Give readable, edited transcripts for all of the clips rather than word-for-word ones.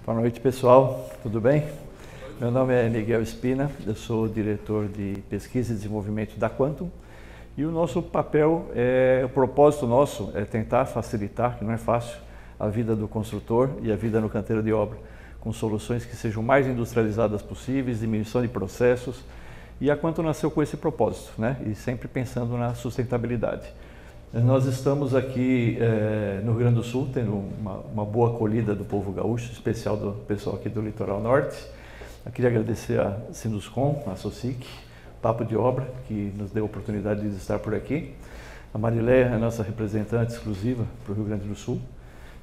Boa noite, pessoal. Tudo bem? Meu nome é Miguel Espina, eu sou diretor de pesquisa e desenvolvimento da Quantum e o nosso papel, o propósito nosso é tentar facilitar, que não é fácil, a vida do construtor e a vida no canteiro de obra, com soluções que sejam mais industrializadas possíveis, diminuição de processos, e a Quantum nasceu com esse propósito, né? E sempre pensando na sustentabilidade. Nós estamos aqui no Rio Grande do Sul, tendo uma boa acolhida do povo gaúcho, especial do pessoal aqui do Litoral Norte. Eu queria agradecer a Sinduscon, a Socic, Papo de Obra, que nos deu a oportunidade de estar por aqui. A Marileia é a nossa representante exclusiva para o Rio Grande do Sul.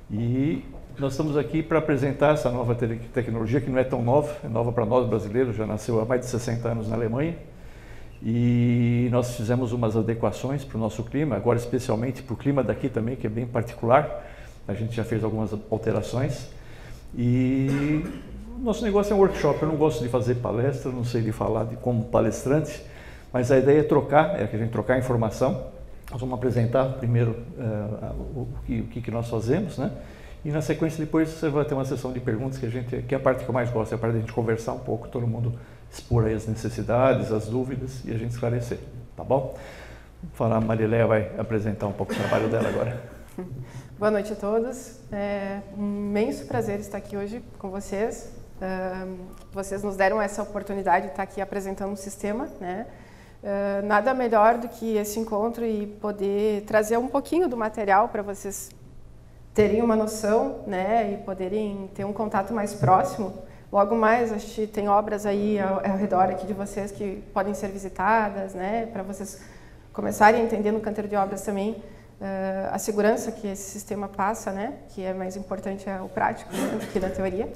E nós estamos aqui para apresentar essa nova tecnologia, que não é tão nova, é nova para nós brasileiros, já nasceu há mais de 60 anos na Alemanha. E nós fizemos umas adequações para o nosso clima, agora especialmente para o clima daqui também, que é bem particular. A gente já fez algumas alterações. E nosso negócio é um workshop, eu não gosto de fazer palestra, não sei de falar como palestrante, mas a ideia é trocar, que a gente trocar informação. Nós vamos apresentar primeiro o que nós fazemos, né? E na sequência depois você vai ter uma sessão de perguntas que é a parte que eu mais gosto, é a parte de a gente conversar um pouco, todo mundo expor aí as necessidades, as dúvidas e a gente esclarecer, tá bom? A Marileia vai apresentar um pouco o trabalho dela agora. Boa noite a todos, é um imenso prazer estar aqui hoje com vocês. Vocês nos deram essa oportunidade de estar aqui apresentando um sistema, né? Nada melhor do que esse encontro e poder trazer um pouquinho do material para vocês terem uma noção, né? E poderem ter um contato mais próximo. Logo mais, a gente tem obras aí ao redor aqui de vocês que podem ser visitadas, né? Para vocês começarem a entender no canteiro de obras também a segurança que esse sistema passa, né? Que é mais importante o prático, né, do que da teoria.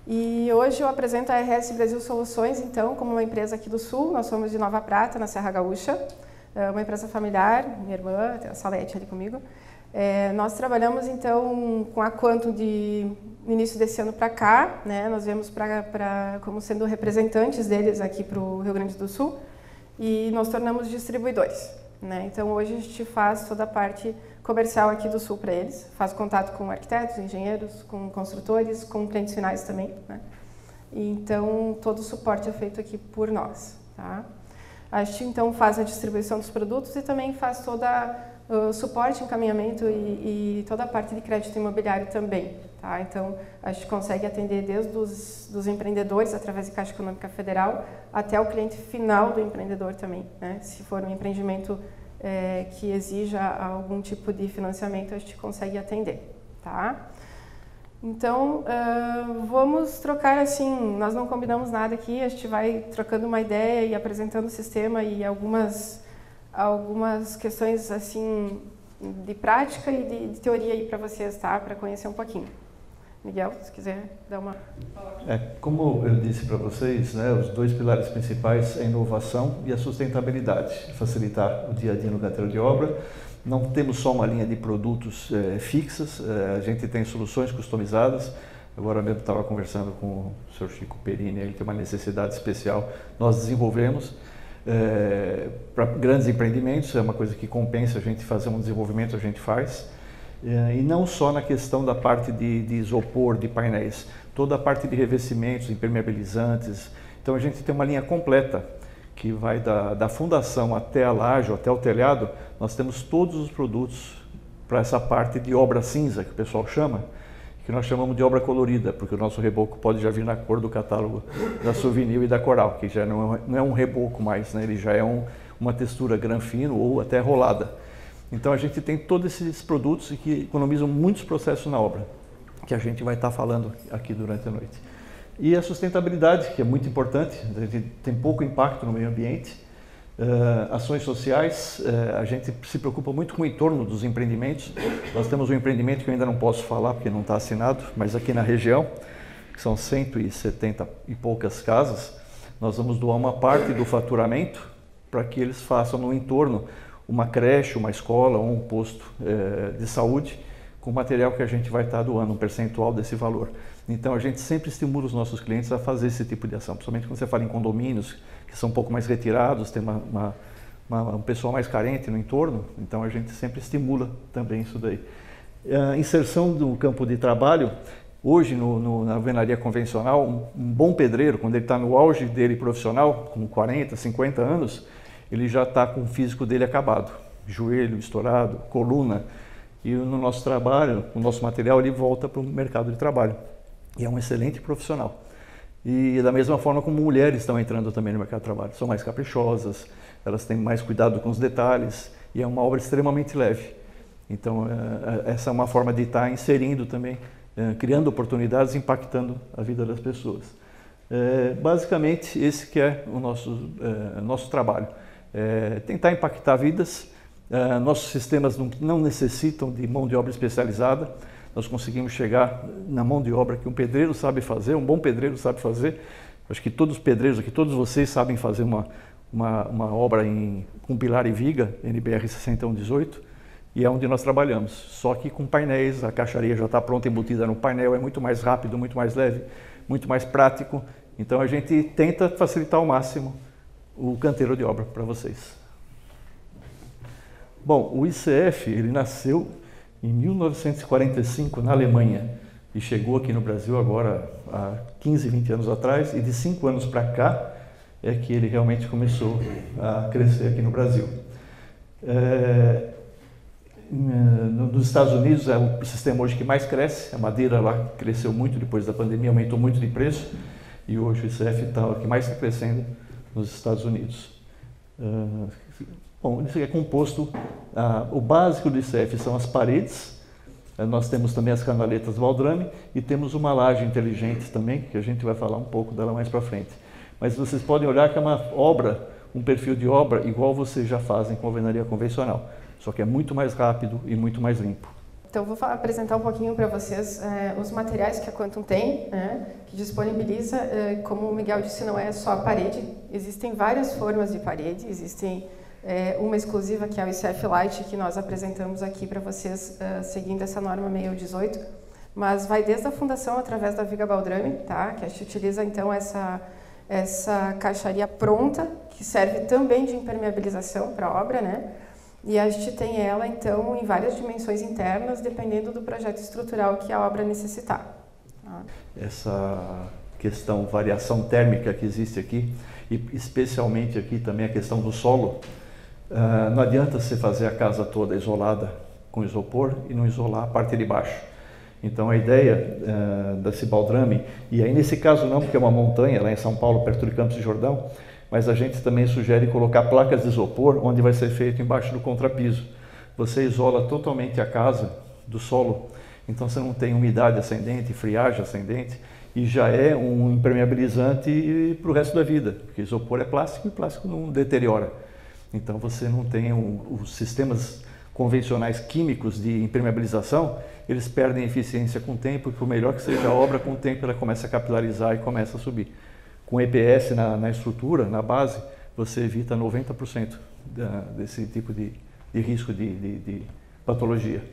E hoje eu apresento a RS Brasil Soluções, então, como uma empresa aqui do Sul. Nós somos de Nova Prata, na Serra Gaúcha, uma empresa familiar, minha irmã, tem a Salete ali comigo. Nós trabalhamos, então, com a Quantum no início desse ano para cá, né? Nós viemos como sendo representantes deles aqui para o Rio Grande do Sul e nos tornamos distribuidores, né? Então, hoje a gente faz toda a parte comercial aqui do Sul para eles, faz contato com arquitetos, engenheiros, com construtores, com clientes finais também, né? Então, todo o suporte é feito aqui por nós, tá? A gente, então, faz a distribuição dos produtos e também faz toda o suporte, encaminhamento e toda a parte de crédito imobiliário também, tá? Então, a gente consegue atender desde os empreendedores, através de Caixa Econômica Federal, até o cliente final do empreendedor também, né? Se for um empreendimento que exija algum tipo de financiamento, a gente consegue atender, tá? Então, vamos trocar assim, nós não combinamos nada aqui, a gente vai trocando uma ideia e apresentando o sistema e algumas questões assim de prática e de teoria aí para vocês, tá? Para conhecer um pouquinho. Miguel, se quiser dar uma... Como eu disse para vocês, né, os dois pilares principais é a inovação e a sustentabilidade, facilitar o dia a dia no canteiro de obra. Não temos só uma linha de produtos fixas, a gente tem soluções customizadas. Agora mesmo estava conversando com o Sr. Chico Perini, ele tem uma necessidade especial, nós desenvolvemos. Para grandes empreendimentos, é uma coisa que compensa a gente fazer um desenvolvimento, a gente faz. E não só na questão da parte de isopor, de painéis, toda a parte de revestimentos, impermeabilizantes. Então a gente tem uma linha completa que vai da fundação até a laje, até o telhado. Nós temos todos os produtos para essa parte de obra cinza, que o pessoal chama, que nós chamamos de obra colorida, porque o nosso reboco pode já vir na cor do catálogo da Souvenir e da Coral, que já não é um reboco mais, né? Ele já é uma textura granfino ou até rolada. Então a gente tem todos esses produtos que economizam muitos processos na obra, que a gente vai estar falando aqui durante a noite. E a sustentabilidade, que é muito importante, a gente tem pouco impacto no meio ambiente. Ações sociais, a gente se preocupa muito com o entorno dos empreendimentos. Nós temos um empreendimento que eu ainda não posso falar porque não está assinado, mas aqui na região, que são 170 e poucas casas, nós vamos doar uma parte do faturamento para que eles façam no entorno uma creche, uma escola ou um posto de saúde com material que a gente vai estar doando, um percentual desse valor. Então a gente sempre estimula os nossos clientes a fazer esse tipo de ação, principalmente quando você fala em condomínios, que são um pouco mais retirados, tem um pessoal mais carente no entorno, então a gente sempre estimula também isso daí. A inserção do campo de trabalho, Hoje, na alvenaria convencional, um bom pedreiro, quando ele está no auge dele profissional, com 40, 50 anos, ele já está com o físico dele acabado. Joelho estourado, coluna. E no nosso trabalho, o nosso material, ele volta para o mercado de trabalho. E é um excelente profissional. E da mesma forma como mulheres estão entrando também no mercado de trabalho. São mais caprichosas, elas têm mais cuidado com os detalhes. E é uma obra extremamente leve. Então, essa é uma forma de estar inserindo também, criando oportunidades, impactando a vida das pessoas. Basicamente, esse que é o nosso trabalho. Tentar impactar vidas. Nossos sistemas não necessitam de mão de obra especializada. Nós conseguimos chegar na mão de obra que um pedreiro sabe fazer, um bom pedreiro sabe fazer. Acho que todos os pedreiros aqui, todos vocês sabem fazer uma obra com pilar e viga, NBR 6118, e é onde nós trabalhamos. Só que com painéis, a caixaria já está pronta, embutida no painel, é muito mais rápido, muito mais leve, muito mais prático. Então a gente tenta facilitar ao máximo o canteiro de obra para vocês. Bom, o ICF, ele nasceu em 1945 na Alemanha e chegou aqui no Brasil agora há 15, 20 anos atrás, e de 5 anos para cá é que ele realmente começou a crescer aqui no Brasil. Nos Estados Unidos é o sistema hoje que mais cresce, a madeira lá cresceu muito depois da pandemia, aumentou muito de preço, e hoje o ICF está o que mais está crescendo nos Estados Unidos. Bom, isso aqui é composto, o básico do ICF são as paredes, nós temos também as canaletas Valdrame e temos uma laje inteligente também, que a gente vai falar um pouco dela mais para frente. Mas vocês podem olhar que é uma obra, um perfil de obra igual vocês já fazem com alvenaria convencional, só que é muito mais rápido e muito mais limpo. Então, vou apresentar um pouquinho para vocês os materiais que a Quantum tem, que disponibiliza, como o Miguel disse, não é só a parede, existem várias formas de parede, existem uma exclusiva que é o ICF Light, que nós apresentamos aqui para vocês, seguindo essa norma 618, mas vai desde a fundação através da viga Valdrame, tá? Que a gente utiliza então essa caixaria pronta, que serve também de impermeabilização para a obra, né? E a gente tem ela então em várias dimensões internas, dependendo do projeto estrutural que a obra necessitar. Tá? Essa questão variação térmica que existe aqui, e especialmente aqui também a questão do solo, não adianta você fazer a casa toda isolada com isopor e não isolar a parte de baixo. Então a ideia desse Valdrame, e aí nesse caso não, porque é uma montanha lá em São Paulo, perto de Campos de Jordão, mas a gente também sugere colocar placas de isopor onde vai ser feito embaixo do contrapiso. Você isola totalmente a casa do solo, então você não tem umidade ascendente, friagem ascendente, e já é um impermeabilizante para o resto da vida, porque isopor é plástico e plástico não deteriora. Então você não tem os sistemas convencionais químicos de impermeabilização, eles perdem eficiência com o tempo, e por melhor que seja a obra, com o tempo ela começa a capilarizar e começa a subir. Com EPS na estrutura, na base, você evita 90% desse tipo de risco de patologia.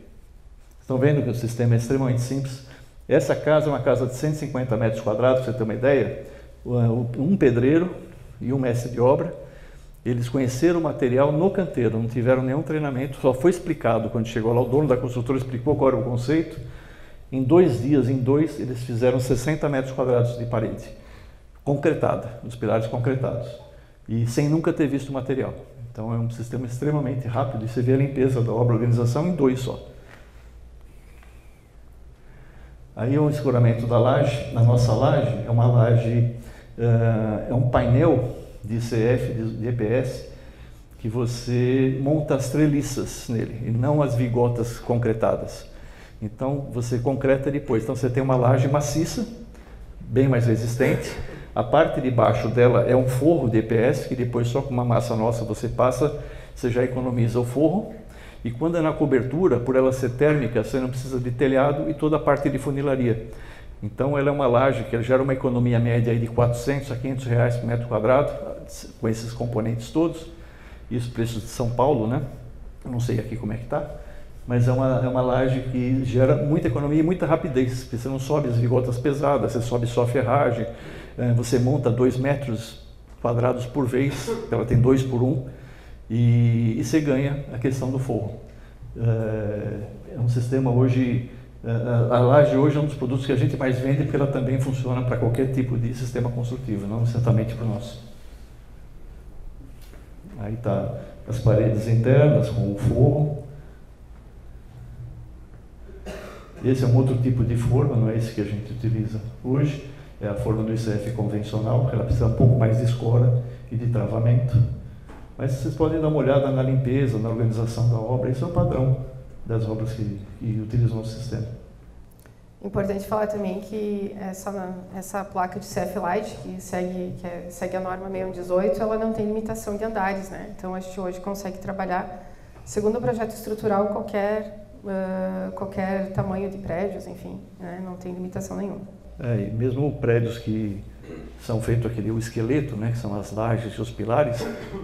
Estão vendo que o sistema é extremamente simples. Essa casa é uma casa de 150 metros quadrados, para você ter uma ideia. Um pedreiro e um mestre de obra, eles conheceram o material no canteiro, não tiveram nenhum treinamento, só foi explicado quando chegou lá, o dono da construtora explicou qual era o conceito. Em 2 dias, eles fizeram 60 metros quadrados de parede, concretada, os pilares concretados, e sem nunca ter visto o material. Então é um sistema extremamente rápido, e você vê a limpeza da obra, a organização em 2 só. Aí o escoramento da laje, na nossa laje, é uma laje, é um painel de ICF, de EPS, que você monta as treliças nele, e não as vigotas concretadas. Então você concreta depois. Então você tem uma laje maciça, bem mais resistente. A parte de baixo dela é um forro de EPS, que depois só com uma massa nossa você passa, você já economiza o forro. E quando é na cobertura, por ela ser térmica, você não precisa de telhado e toda a parte de funilaria. Então ela é uma laje que gera uma economia média aí de 400 a 500 reais por metro quadrado, com esses componentes todos. Isso preço de São Paulo, né? Não sei aqui como é que está, mas é uma laje que gera muita economia e muita rapidez, porque você não sobe as vigotas pesadas, você sobe só a ferragem, você monta 2 metros quadrados por vez, ela tem 2 por 1, e você ganha a questão do forro. É um sistema hoje A laje hoje é um dos produtos que a gente mais vende porque ela também funciona para qualquer tipo de sistema construtivo, não necessariamente para o nosso. Aí está as paredes internas com o forro. Esse é um outro tipo de forma, não é esse que a gente utiliza hoje. É a forma do ICF convencional, que ela precisa um pouco mais de escora e de travamento. Mas vocês podem dar uma olhada na limpeza, na organização da obra. Isso é o padrão das obras que utilizam o nosso sistema. Importante falar também que essa placa de CF Light, que segue a norma 6118, ela não tem limitação de andares, né? Então a gente hoje consegue trabalhar, segundo o projeto estrutural, qualquer tamanho de prédios, enfim, né? Não tem limitação nenhuma. E mesmo prédios que são feitos o esqueleto, né, que são as lajes e os pilares,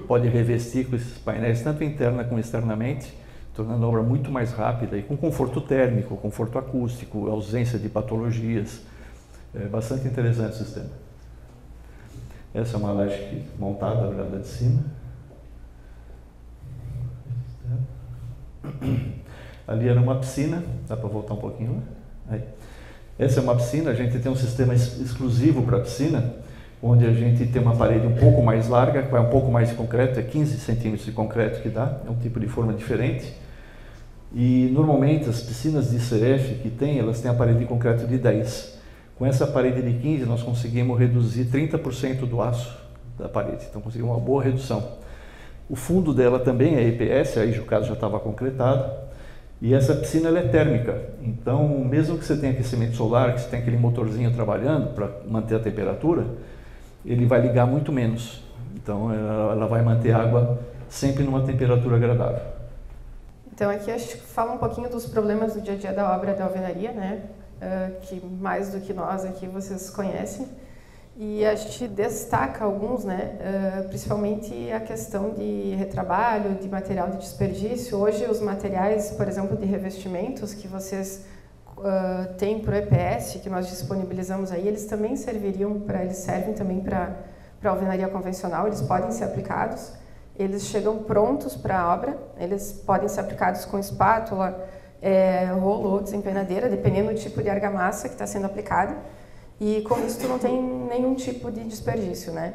pode revestir com esses painéis, tanto interna como externamente, tornando a obra muito mais rápida e com conforto térmico, conforto acústico, ausência de patologias. É bastante interessante o sistema. Essa é uma laje montada, olhada de cima. Ali era uma piscina, dá para voltar um pouquinho lá? Aí. Essa é uma piscina, a gente tem um sistema exclusivo para a piscina, onde a gente tem uma parede um pouco mais larga, vai um pouco mais de concreto, é 15 centímetros de concreto que dá, é um tipo de forma diferente. E normalmente as piscinas de ICF que tem, elas têm a parede de concreto de 10. Com essa parede de 15 nós conseguimos reduzir 30% do aço da parede, então conseguimos uma boa redução. O fundo dela também é EPS, aí o caso já estava concretado. E essa piscina ela é térmica, então mesmo que você tenha aquecimento solar, que você tenha aquele motorzinho trabalhando para manter a temperatura, ele vai ligar muito menos. Então ela vai manter a água sempre numa temperatura agradável. Então aqui a gente fala um pouquinho dos problemas do dia a dia da obra da alvenaria, né? Que mais do que nós aqui vocês conhecem. E a gente destaca alguns, né? Principalmente a questão de retrabalho, de material de desperdício. Hoje os materiais, por exemplo, de revestimentos que vocês têm para o EPS, que nós disponibilizamos aí, eles também servem também para a alvenaria convencional, eles podem ser aplicados. Eles chegam prontos para a obra, eles podem ser aplicados com espátula, rolo ou desempenadeira, dependendo do tipo de argamassa que está sendo aplicada. E com isso não tem nenhum tipo de desperdício, né?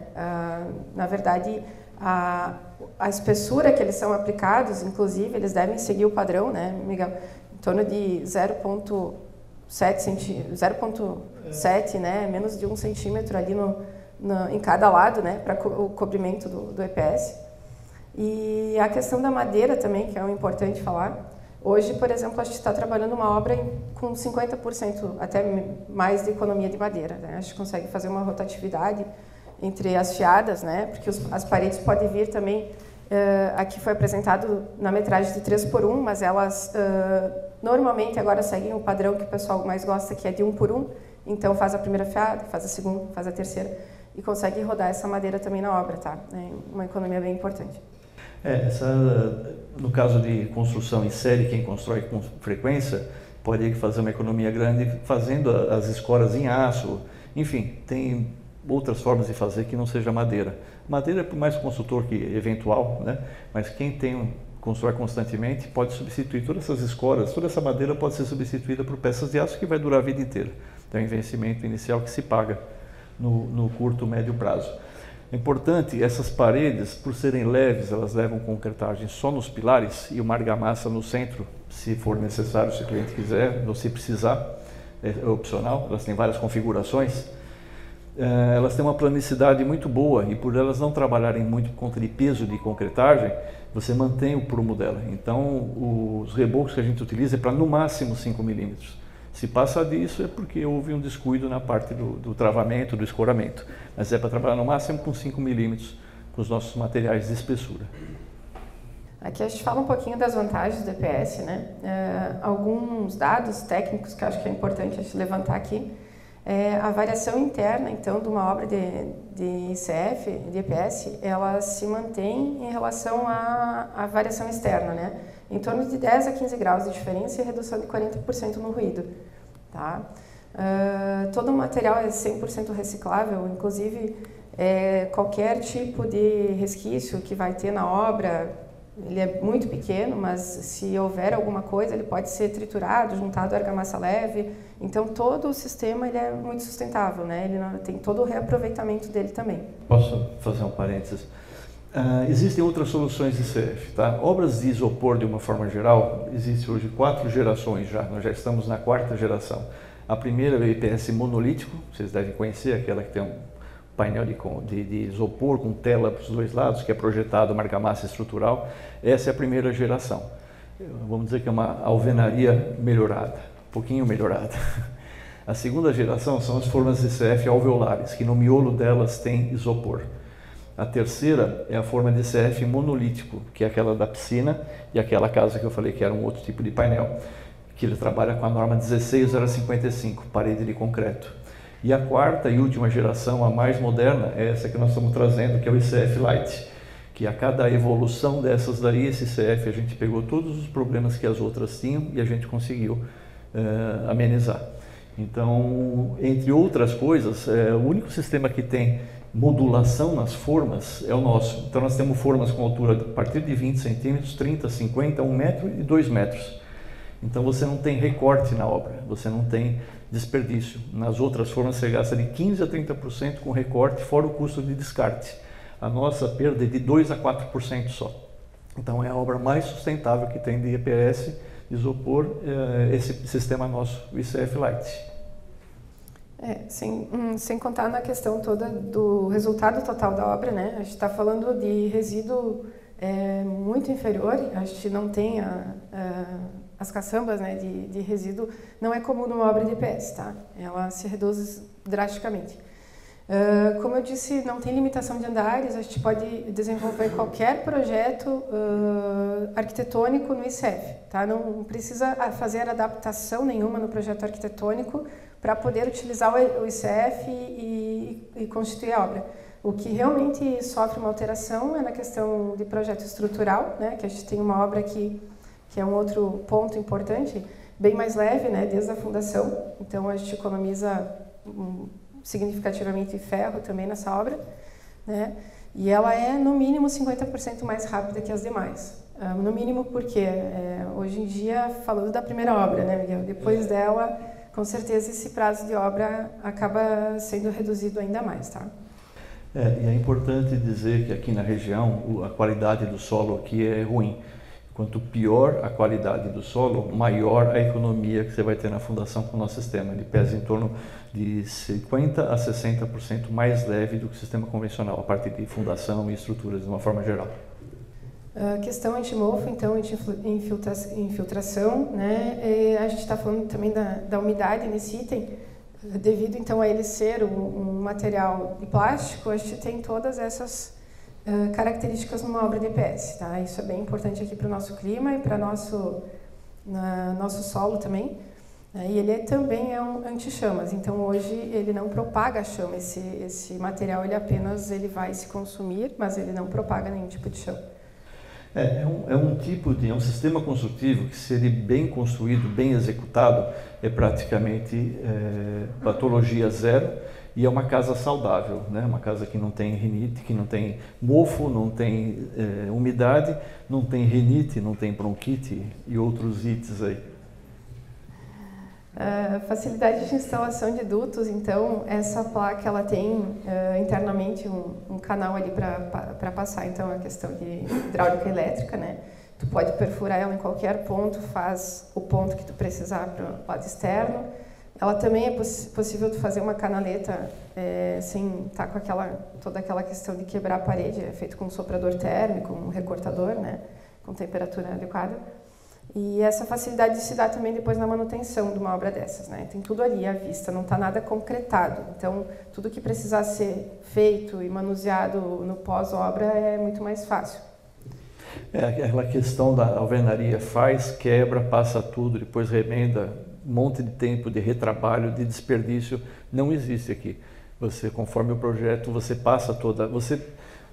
Na verdade, a espessura que eles são aplicados, inclusive, eles devem seguir o padrão, né, Miguel? Em torno de 0,7, né? Menos de 1 centímetro ali em cada lado, né? Para o cobrimento do EPS. E a questão da madeira também, que é importante falar. Hoje, por exemplo, a gente está trabalhando uma obra com 50%, até mais de economia de madeira, né? A gente consegue fazer uma rotatividade entre as fiadas, né? Porque as paredes podem vir também, aqui foi apresentado na metragem de 3x1, mas elas normalmente agora seguem o padrão que o pessoal mais gosta, que é de 1x1, então faz a primeira fiada, faz a segunda, faz a terceira, e consegue rodar essa madeira também na obra, tá? É uma economia bem importante. No caso de construção em série, quem constrói com frequência pode fazer uma economia grande fazendo as escoras em aço. Enfim, tem outras formas de fazer que não seja madeira. Madeira é por mais construtor que eventual, né? Mas quem constrói constantemente pode substituir todas essas escoras, toda essa madeira pode ser substituída por peças de aço que vai durar a vida inteira. Então é um investimento inicial que se paga no curto, médio prazo. É importante, essas paredes, por serem leves, elas levam concretagem só nos pilares e uma argamassa no centro, se for necessário, se o cliente quiser, ou se precisar, é opcional, elas têm várias configurações. Elas têm uma planicidade muito boa e por elas não trabalharem muito por conta de peso de concretagem, você mantém o prumo dela. Então, os rebocos que a gente utiliza é para no máximo 5 milímetros. Se passa disso é porque houve um descuido na parte do travamento, do escoramento. Mas é para trabalhar no máximo com 5 milímetros com os nossos materiais de espessura. Aqui a gente fala um pouquinho das vantagens do EPS, né? Alguns dados técnicos que eu acho que é importante a gente levantar aqui. A variação interna, então, de uma obra de ICF, de EPS, ela se mantém em relação à variação externa, né? Em torno de 10 a 15 graus de diferença e redução de 40% no ruído. Tá? Todo o material é 100% reciclável, inclusive qualquer tipo de resquício que vai ter na obra, Ele é muito pequeno, mas se houver alguma coisa, ele pode ser triturado, juntado à argamassa leve. Então, todo o sistema ele é muito sustentável, né? Ele tem todo o reaproveitamento dele também. Posso fazer um parênteses? Existem outras soluções de ICF, tá? Obras de isopor, de uma forma geral, existem hoje 4 gerações já, nós já estamos na 4ª geração. A primeira é o IPS monolítico, vocês devem conhecer, aquela que tem um painel de isopor com tela para os 2 lados, que é projetado uma argamassa estrutural. Essa é a primeira geração. Vamos dizer que é uma alvenaria melhorada, um pouquinho melhorada. A segunda geração são as formas de ICF alveolares, que no miolo delas tem isopor. A terceira é a forma de ICF monolítico, que é aquela da piscina e aquela casa que eu falei que era um outro tipo de painel, que ele trabalha com a norma 16055, parede de concreto. E a 4ª e última geração, a mais moderna, é essa que nós estamos trazendo, que é o ICF Light, que a cada evolução dessas daí, esse ICF, a gente pegou todos os problemas que as outras tinham e a gente conseguiu amenizar. Então, entre outras coisas, o único sistema que tem modulação nas formas é o nosso. Então, nós temos formas com altura a partir de 20 centímetros, 30, 50, 1 metro e 2 metros. Então, você não tem recorte na obra, você não tem desperdício. Nas outras formas, você gasta de 15% a 30% com recorte, fora o custo de descarte. A nossa perda é de 2% a 4% só. Então, é a obra mais sustentável que tem de EPS, isopor, esse sistema nosso, o ICF Light. Sem contar na questão toda do resultado total da obra, né? A gente está falando de resíduo muito inferior, a gente não tem as caçambas, né, de resíduo, não é comum numa obra de EPS, tá? Ela se reduz drasticamente. Como eu disse, não tem limitação de andares, a gente pode desenvolver qualquer projeto arquitetônico no ICF, tá? Não precisa fazer adaptação nenhuma no projeto arquitetônico para poder utilizar o ICF e constituir a obra. O que realmente sofre uma alteração é na questão de projeto estrutural, né? Que a gente tem uma obra que é um outro ponto importante, bem mais leve, né? Desde a fundação, então a gente economiza significativamente ferro também nessa obra, né? E ela é no mínimo 50% mais rápida que as demais. No mínimo porque hoje em dia, falando da primeira obra, né, Miguel? Depois dela, com certeza esse prazo de obra acaba sendo reduzido ainda mais, tá? E é importante dizer que aqui na região a qualidade do solo aqui é ruim. Quanto pior a qualidade do solo, maior a economia que você vai ter na fundação com o nosso sistema. Ele pesa em torno de 50% a 60% mais leve do que o sistema convencional, a parte de fundação e estruturas de uma forma geral. A questão anti-mofo, então, anti-infiltração, né? A gente está falando também da umidade nesse item. Devido, então, a ele ser um material de plástico, a gente tem todas essas características numa obra de EPS, tá? Isso é bem importante aqui para o nosso clima e para nosso solo também. E ele também é um anti-chamas, então hoje ele não propaga a chama, esse material ele vai se consumir, mas ele não propaga nenhum tipo de chama. É um sistema construtivo que, se ele bem construído, bem executado, é praticamente patologia zero e é uma casa saudável, né? Uma casa que não tem rinite, que não tem mofo, não tem umidade, não tem rinite, não tem bronquite e outros ites aí. Facilidade de instalação de dutos, então essa placa ela tem internamente um canal ali para passar, então a questão de hidráulica elétrica, né? Tu pode perfurar ela em qualquer ponto, faz o ponto que tu precisar para o lado externo. Ela também é possível tu fazer uma canaleta sem estar com toda aquela questão de quebrar a parede, é feito com um soprador térmico, um recortador, né? Com temperatura adequada. E essa facilidade se dá também depois na manutenção de uma obra dessas, né? Tem tudo ali à vista, não está nada concretado. Então, tudo que precisar ser feito e manuseado no pós-obra é muito mais fácil. Aquela questão da alvenaria, faz, quebra, passa tudo, depois remenda, um monte de tempo de retrabalho, de desperdício, não existe aqui. Você, conforme o projeto, você passa toda...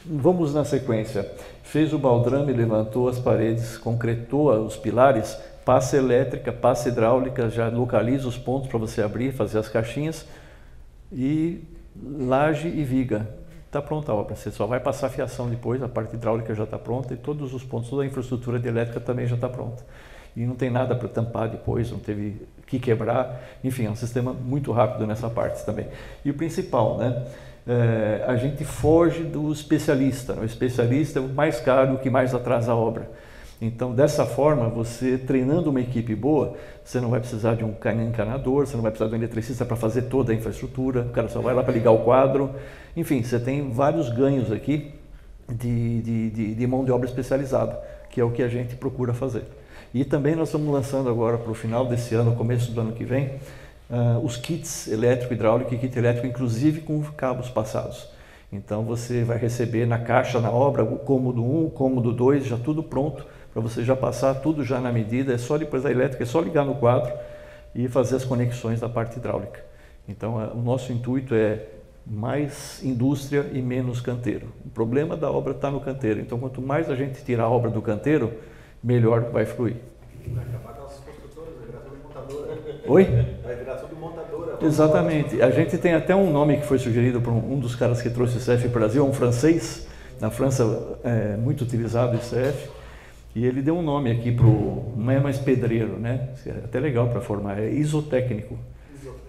Vamos na sequência. Fez o baldrame, levantou as paredes, concretou os pilares, passa elétrica, passa hidráulica, já localiza os pontos para você abrir, fazer as caixinhas e laje e viga. está pronta a obra. Você só vai passar a fiação depois, a parte hidráulica já está pronta e todos os pontos, toda a infraestrutura de elétrica também já está pronta. E não tem nada para tampar depois, não teve que quebrar. Enfim, é um sistema muito rápido nessa parte também. E o principal, né? A gente foge do especialista. O especialista é o mais caro, o que mais atrasa a obra. Então, dessa forma, você treinando uma equipe boa, você não vai precisar de um encanador, você não vai precisar de um eletricista para fazer toda a infraestrutura, o cara só vai lá para ligar o quadro. Enfim, você tem vários ganhos aqui de mão de obra especializada, que é o que a gente procura fazer. E também nós estamos lançando agora para o final desse ano, começo do ano que vem, os kits elétrico, hidráulico e kit elétrico, inclusive com cabos passados. Então você vai receber na caixa, na obra, o cômodo 1, o cômodo 2, já tudo pronto, para você já passar tudo já na medida, é só depois da elétrica, é só ligar no quadro e fazer as conexões da parte hidráulica. Então o nosso intuito é mais indústria e menos canteiro. O problema da obra está no canteiro, então quanto mais a gente tirar a obra do canteiro, melhor vai fluir. Vai acabar com as construtoras, vai virar tudo montadora. Oi? Vai virar tudo montadora. Exatamente. A gente tem até um nome que foi sugerido por um dos caras que trouxe o CF Brasil, um francês. Na França é muito utilizado o CF. E ele deu um nome aqui para o... Não é mais pedreiro, né? É até legal para formar. É isotécnico.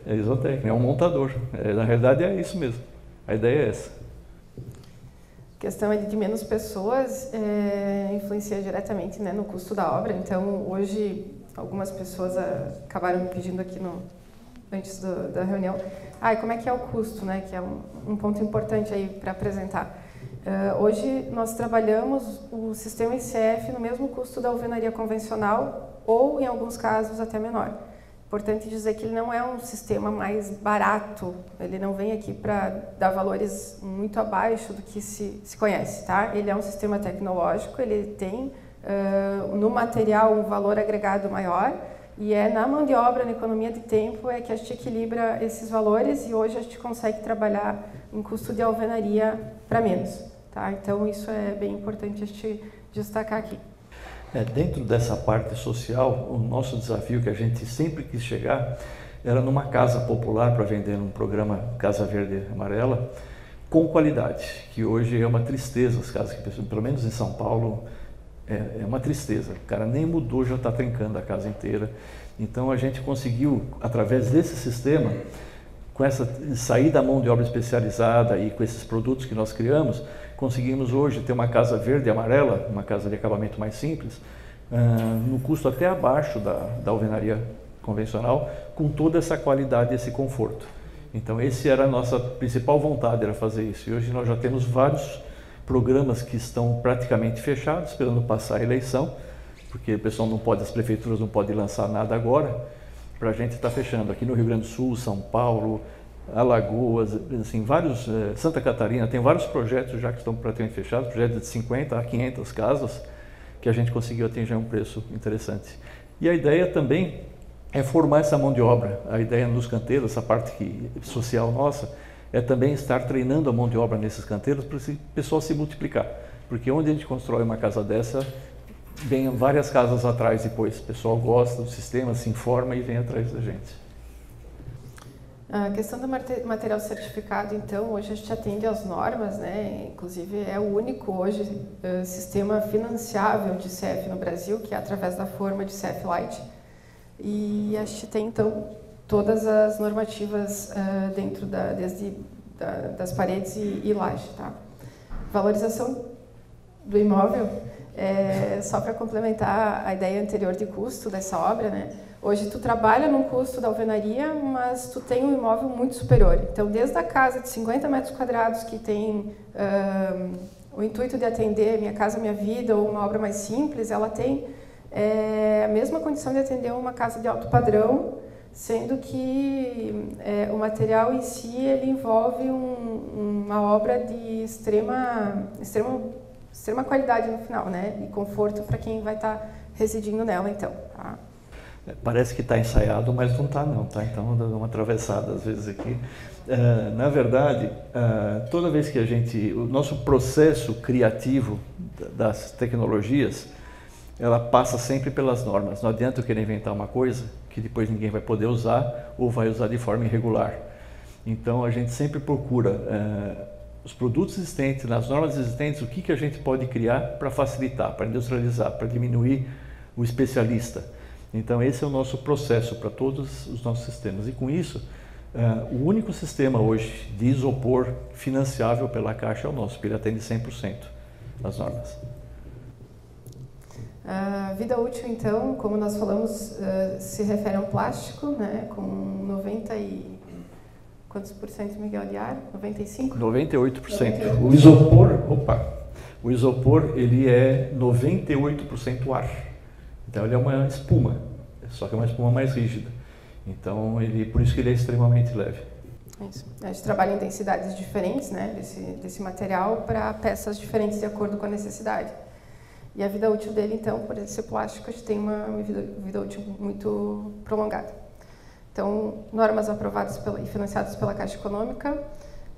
É isotécnico, é um montador. Na realidade é isso mesmo. A ideia é essa. A questão de menos pessoas influencia diretamente, né, no custo da obra. Então, hoje, algumas pessoas acabaram me pedindo aqui antes da reunião, como é que é o custo, né, que é um ponto importante aí para apresentar. Hoje, nós trabalhamos o sistema ICF no mesmo custo da alvenaria convencional ou, em alguns casos, até menor. Importante dizer que ele não é um sistema mais barato, ele não vem aqui para dar valores muito abaixo do que se conhece, tá? Ele é um sistema tecnológico, ele tem no material um valor agregado maior e é na mão de obra, na economia de tempo, é que a gente equilibra esses valores e hoje a gente consegue trabalhar em custo de alvenaria para menos, tá? Então isso é bem importante a gente destacar aqui. Dentro dessa parte social, o nosso desafio que a gente sempre quis chegar era numa casa popular para vender num programa Casa Verde e Amarela com qualidade, que hoje é uma tristeza as casas que, pelo menos em São Paulo, é uma tristeza. O cara nem mudou, já está trincando a casa inteira. Então a gente conseguiu, através desse sistema, com essa sair da mão de obra especializada e com esses produtos que nós criamos, conseguimos hoje ter uma casa verde e amarela, uma casa de acabamento mais simples, no custo até abaixo da alvenaria convencional, com toda essa qualidade e esse conforto. Então essa era a nossa principal vontade, era fazer isso. E hoje nós já temos vários programas que estão praticamente fechados, esperando passar a eleição, porque o pessoal não pode, as prefeituras não podem lançar nada agora, para a gente estar fechando. Aqui no Rio Grande do Sul, São Paulo, Alagoas, assim, vários, Santa Catarina, tem vários projetos já que estão praticamente fechados, projetos de 50 a 500 casas, que a gente conseguiu atingir um preço interessante. E a ideia também é formar essa mão de obra. A ideia nos canteiros, essa parte social nossa, é também estar treinando a mão de obra nesses canteiros para esse pessoal se multiplicar. Porque onde a gente constrói uma casa dessa, vem várias casas atrás depois. O pessoal gosta do sistema, se informa e vem atrás da gente. A questão do material certificado, então, hoje a gente atende às normas, né? Inclusive é o único hoje sistema financiável de CF no Brasil, que é através da forma de CF Light. E a gente tem, então, todas as normativas dentro desde das paredes e laje, tá? Valorização do imóvel, só para complementar a ideia anterior de custo dessa obra, né? Hoje tu trabalha num custo da alvenaria, mas tu tem um imóvel muito superior. Então, desde a casa de 50 metros quadrados que tem o intuito de atender Minha Casa Minha Vida ou uma obra mais simples, ela tem a mesma condição de atender uma casa de alto padrão, sendo que o material em si ele envolve uma obra de extrema qualidade no final, né? E conforto para quem vai estar residindo nela, então. Tá? Parece que está ensaiado, mas não está não, tá? Então dá uma atravessada às vezes aqui. Na verdade, toda vez que o nosso processo criativo das tecnologias, ela passa sempre pelas normas. Não adianta eu querer inventar uma coisa que depois ninguém vai poder usar ou vai usar de forma irregular. Então a gente sempre procura os produtos existentes, nas normas existentes, o que a gente pode criar para facilitar, para industrializar, para diminuir o especialista. Então esse é o nosso processo para todos os nossos sistemas. E com isso, o único sistema hoje de isopor financiável pela Caixa é o nosso, porque ele atende 100% as normas. A vida útil, então, como nós falamos, se refere a um plástico, né, com 90 e... Quantos por cento, Miguel, de ar? 95? 98%. O isopor, ele é 98% ar. Então ele é uma espuma, só que é uma espuma mais rígida. Então por isso que ele é extremamente leve. Isso. A gente trabalha em densidades diferentes, né, desse material para peças diferentes de acordo com a necessidade. E a vida útil dele, então, por ele ser plástico, a gente tem uma vida útil muito prolongada. Então, normas aprovadas e financiadas pela Caixa Econômica,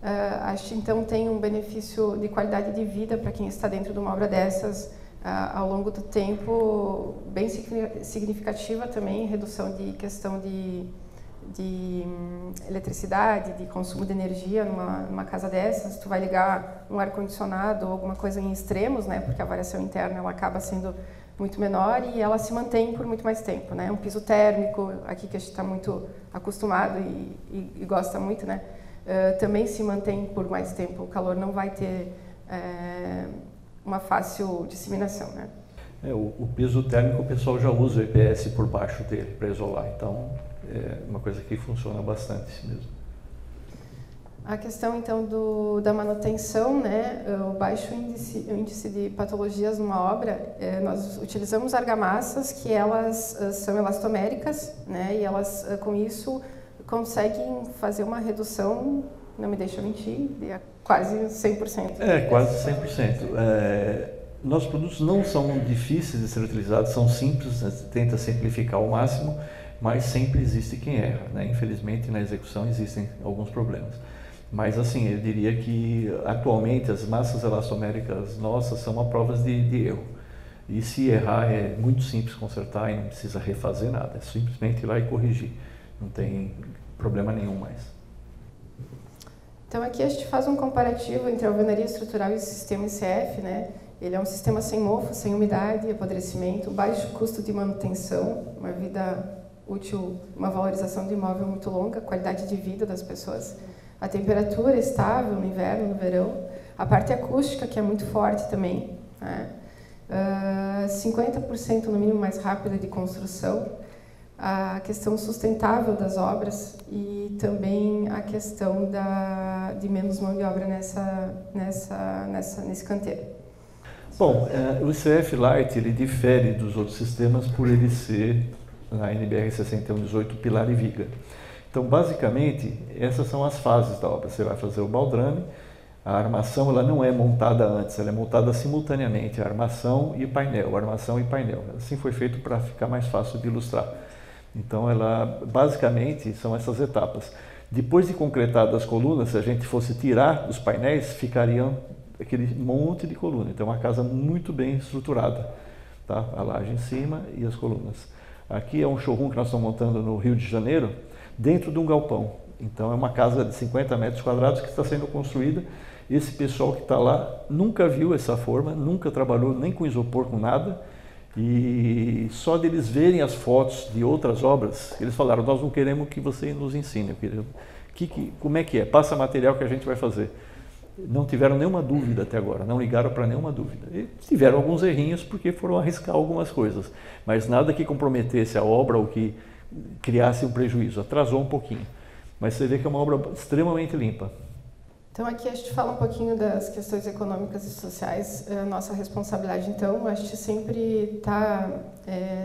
a gente então tem um benefício de qualidade de vida para quem está dentro de uma obra dessas ao longo do tempo, bem significativa também, redução de questão de eletricidade, de consumo de energia numa casa dessas. Tu vai ligar um ar-condicionado ou alguma coisa em extremos, né, porque a variação interna ela acaba sendo muito menor e ela se mantém por muito mais tempo, né? Um piso térmico, aqui que a gente está muito acostumado e gosta muito, né? Também se mantém por mais tempo, o calor não vai ter uma fácil disseminação, né? O piso térmico, o pessoal já usa o EPS por baixo dele para isolar, então é uma coisa que funciona bastante mesmo. A questão, então, da manutenção, né, o baixo índice de patologias numa obra, nós utilizamos argamassas que elas são elastoméricas, né, e elas, com isso, conseguem fazer uma redução, não me deixa mentir, de quase 100%. Quase 100%. Nossos produtos não são difíceis de ser utilizados, são simples, a gente tenta simplificar ao máximo, mas sempre existe quem erra, né? Infelizmente, na execução existem alguns problemas. Mas assim, eu diria que atualmente as massas elastoméricas nossas são uma prova de erro. E se errar é muito simples consertar e não precisa refazer nada, é simplesmente ir lá e corrigir. Não tem problema nenhum mais. Então aqui a gente faz um comparativo entre a alvenaria estrutural e o sistema ICF, né? Ele é um sistema sem mofo, sem umidade, apodrecimento, baixo custo de manutenção, uma vida útil, uma valorização do imóvel muito longa, qualidade de vida das pessoas. A temperatura estável no inverno, no verão. A parte acústica, que é muito forte também, né? 50% no mínimo mais rápida de construção. A questão sustentável das obras e também a questão de menos mão de obra nesse canteiro. Bom, o ICF Light ele difere dos outros sistemas por ele ser, na NBR 6118, pilar e viga. Então, basicamente, essas são as fases da obra. Você vai fazer o baldrame, a armação ela não é montada antes, ela é montada simultaneamente, a armação e painel, armação e painel. Assim foi feito para ficar mais fácil de ilustrar. Então, ela basicamente são essas etapas. Depois de concretadas as colunas, se a gente fosse tirar os painéis, ficariam aquele monte de coluna. Então, é uma casa muito bem estruturada, tá? A laje em cima e as colunas. Aqui é um showroom que nós estamos montando no Rio de Janeiro, dentro de um galpão. Então é uma casa de 50 metros quadrados que está sendo construída. Esse pessoal que está lá nunca viu essa forma, nunca trabalhou nem com isopor, com nada. E só deles verem as fotos de outras obras, eles falaram, nós não queremos que você nos ensine. Como é que é? Passa material que a gente vai fazer. Não tiveram nenhuma dúvida até agora, não ligaram para nenhuma dúvida. E tiveram alguns errinhos porque foram arriscar algumas coisas, mas nada que comprometesse a obra ou que criasse um prejuízo, atrasou um pouquinho, mas você vê que é uma obra extremamente limpa. Então aqui a gente fala um pouquinho das questões econômicas e sociais, nossa responsabilidade então, a gente sempre está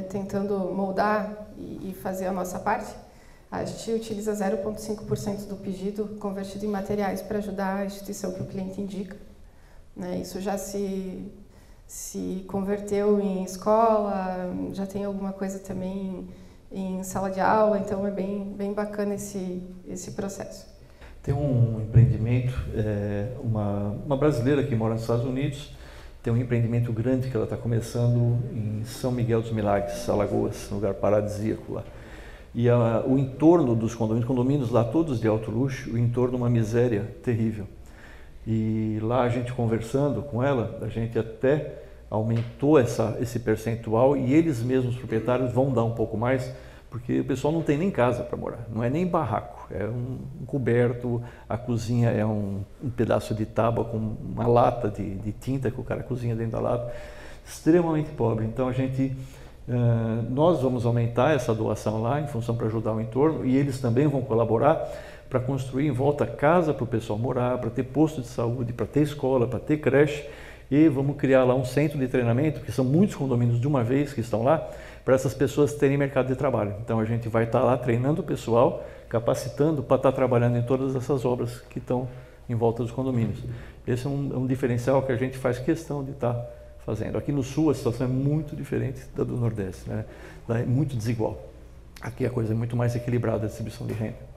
tentando moldar e fazer a nossa parte. A gente utiliza 0,5% do pedido convertido em materiais para ajudar a instituição que o cliente indica, né? Isso já se converteu em escola, já tem alguma coisa também em sala de aula, então é bem bacana esse processo. Tem um empreendimento, uma brasileira que mora nos Estados Unidos, tem um empreendimento grande que ela está começando em São Miguel dos Milagres, Alagoas, um lugar paradisíaco lá. E o entorno dos condomínios lá todos de alto luxo, o entorno uma miséria terrível. E lá a gente conversando com ela, a gente até aumentou esse percentual e eles mesmos, os proprietários, vão dar um pouco mais, porque o pessoal não tem nem casa para morar, não é nem barraco, é um coberto, a cozinha é um pedaço de tábua com uma lata de tinta que o cara cozinha dentro da lata, extremamente pobre. Então nós vamos aumentar essa doação lá em função para ajudar o entorno e eles também vão colaborar para construir em volta casa para o pessoal morar, para ter posto de saúde, para ter escola, para ter creche e vamos criar lá um centro de treinamento, que são muitos condomínios de uma vez que estão lá, para essas pessoas terem mercado de trabalho. Então a gente vai estar lá treinando o pessoal, capacitando para estar trabalhando em todas essas obras que estão em volta dos condomínios. Esse é um diferencial que a gente faz questão de estar fazendo. Aqui no Sul a situação é muito diferente da do Nordeste, né? Lá é muito desigual. Aqui a coisa é muito mais equilibrada, a distribuição de renda.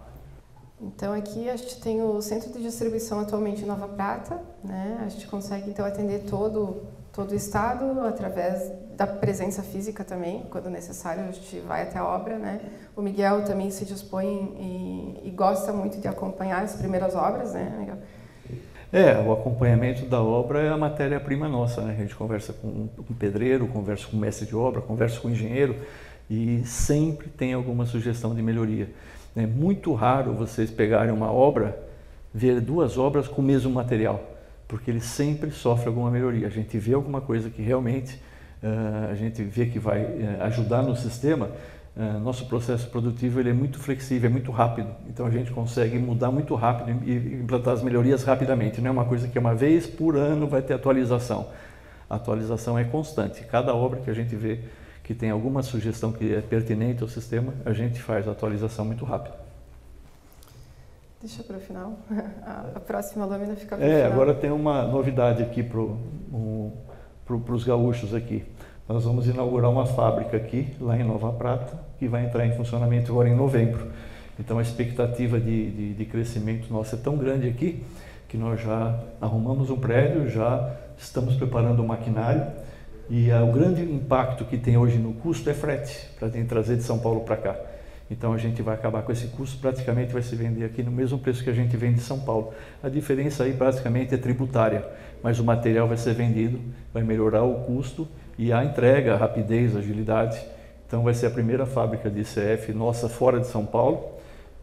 Então aqui a gente tem o centro de distribuição atualmente em Nova Prata, né? A gente consegue então atender todo o estado através da presença física também, quando necessário a gente vai até a obra, né? O Miguel também se dispõe e gosta muito de acompanhar as primeiras obras, né, Miguel? O acompanhamento da obra é a matéria-prima nossa, né? A gente conversa com o pedreiro, conversa com o mestre de obra, conversa com o engenheiro e sempre tem alguma sugestão de melhoria. É muito raro vocês pegarem uma obra, ver duas obras com o mesmo material, porque ele sempre sofre alguma melhoria. A gente vê alguma coisa que realmente a gente vê que vai ajudar no sistema. Nosso processo produtivo ele é muito flexível, é muito rápido, então a gente consegue mudar muito rápido e implantar as melhorias rapidamente. Não é uma coisa que uma vez por ano vai ter atualização. A atualização é constante. Cada obra que a gente vê que tem alguma sugestão que é pertinente ao sistema, a gente faz a atualização muito rápido. Deixa para o final. A próxima lâmina fica para o final. Agora tem uma novidade aqui para os gaúchos aqui. Nós vamos inaugurar uma fábrica aqui, lá em Nova Prata, que vai entrar em funcionamento agora em novembro. Então a expectativa de crescimento nossa é tão grande aqui, que nós já arrumamos um prédio, já estamos preparando o maquinário, e o grande impacto que tem hoje no custo é frete, para trazer de São Paulo para cá. Então a gente vai acabar com esse custo, praticamente vai se vender aqui no mesmo preço que a gente vende em São Paulo. A diferença aí basicamente é tributária, mas o material vai ser vendido, vai melhorar o custo e a entrega, a rapidez, a agilidade. Então vai ser a primeira fábrica de ICF nossa fora de São Paulo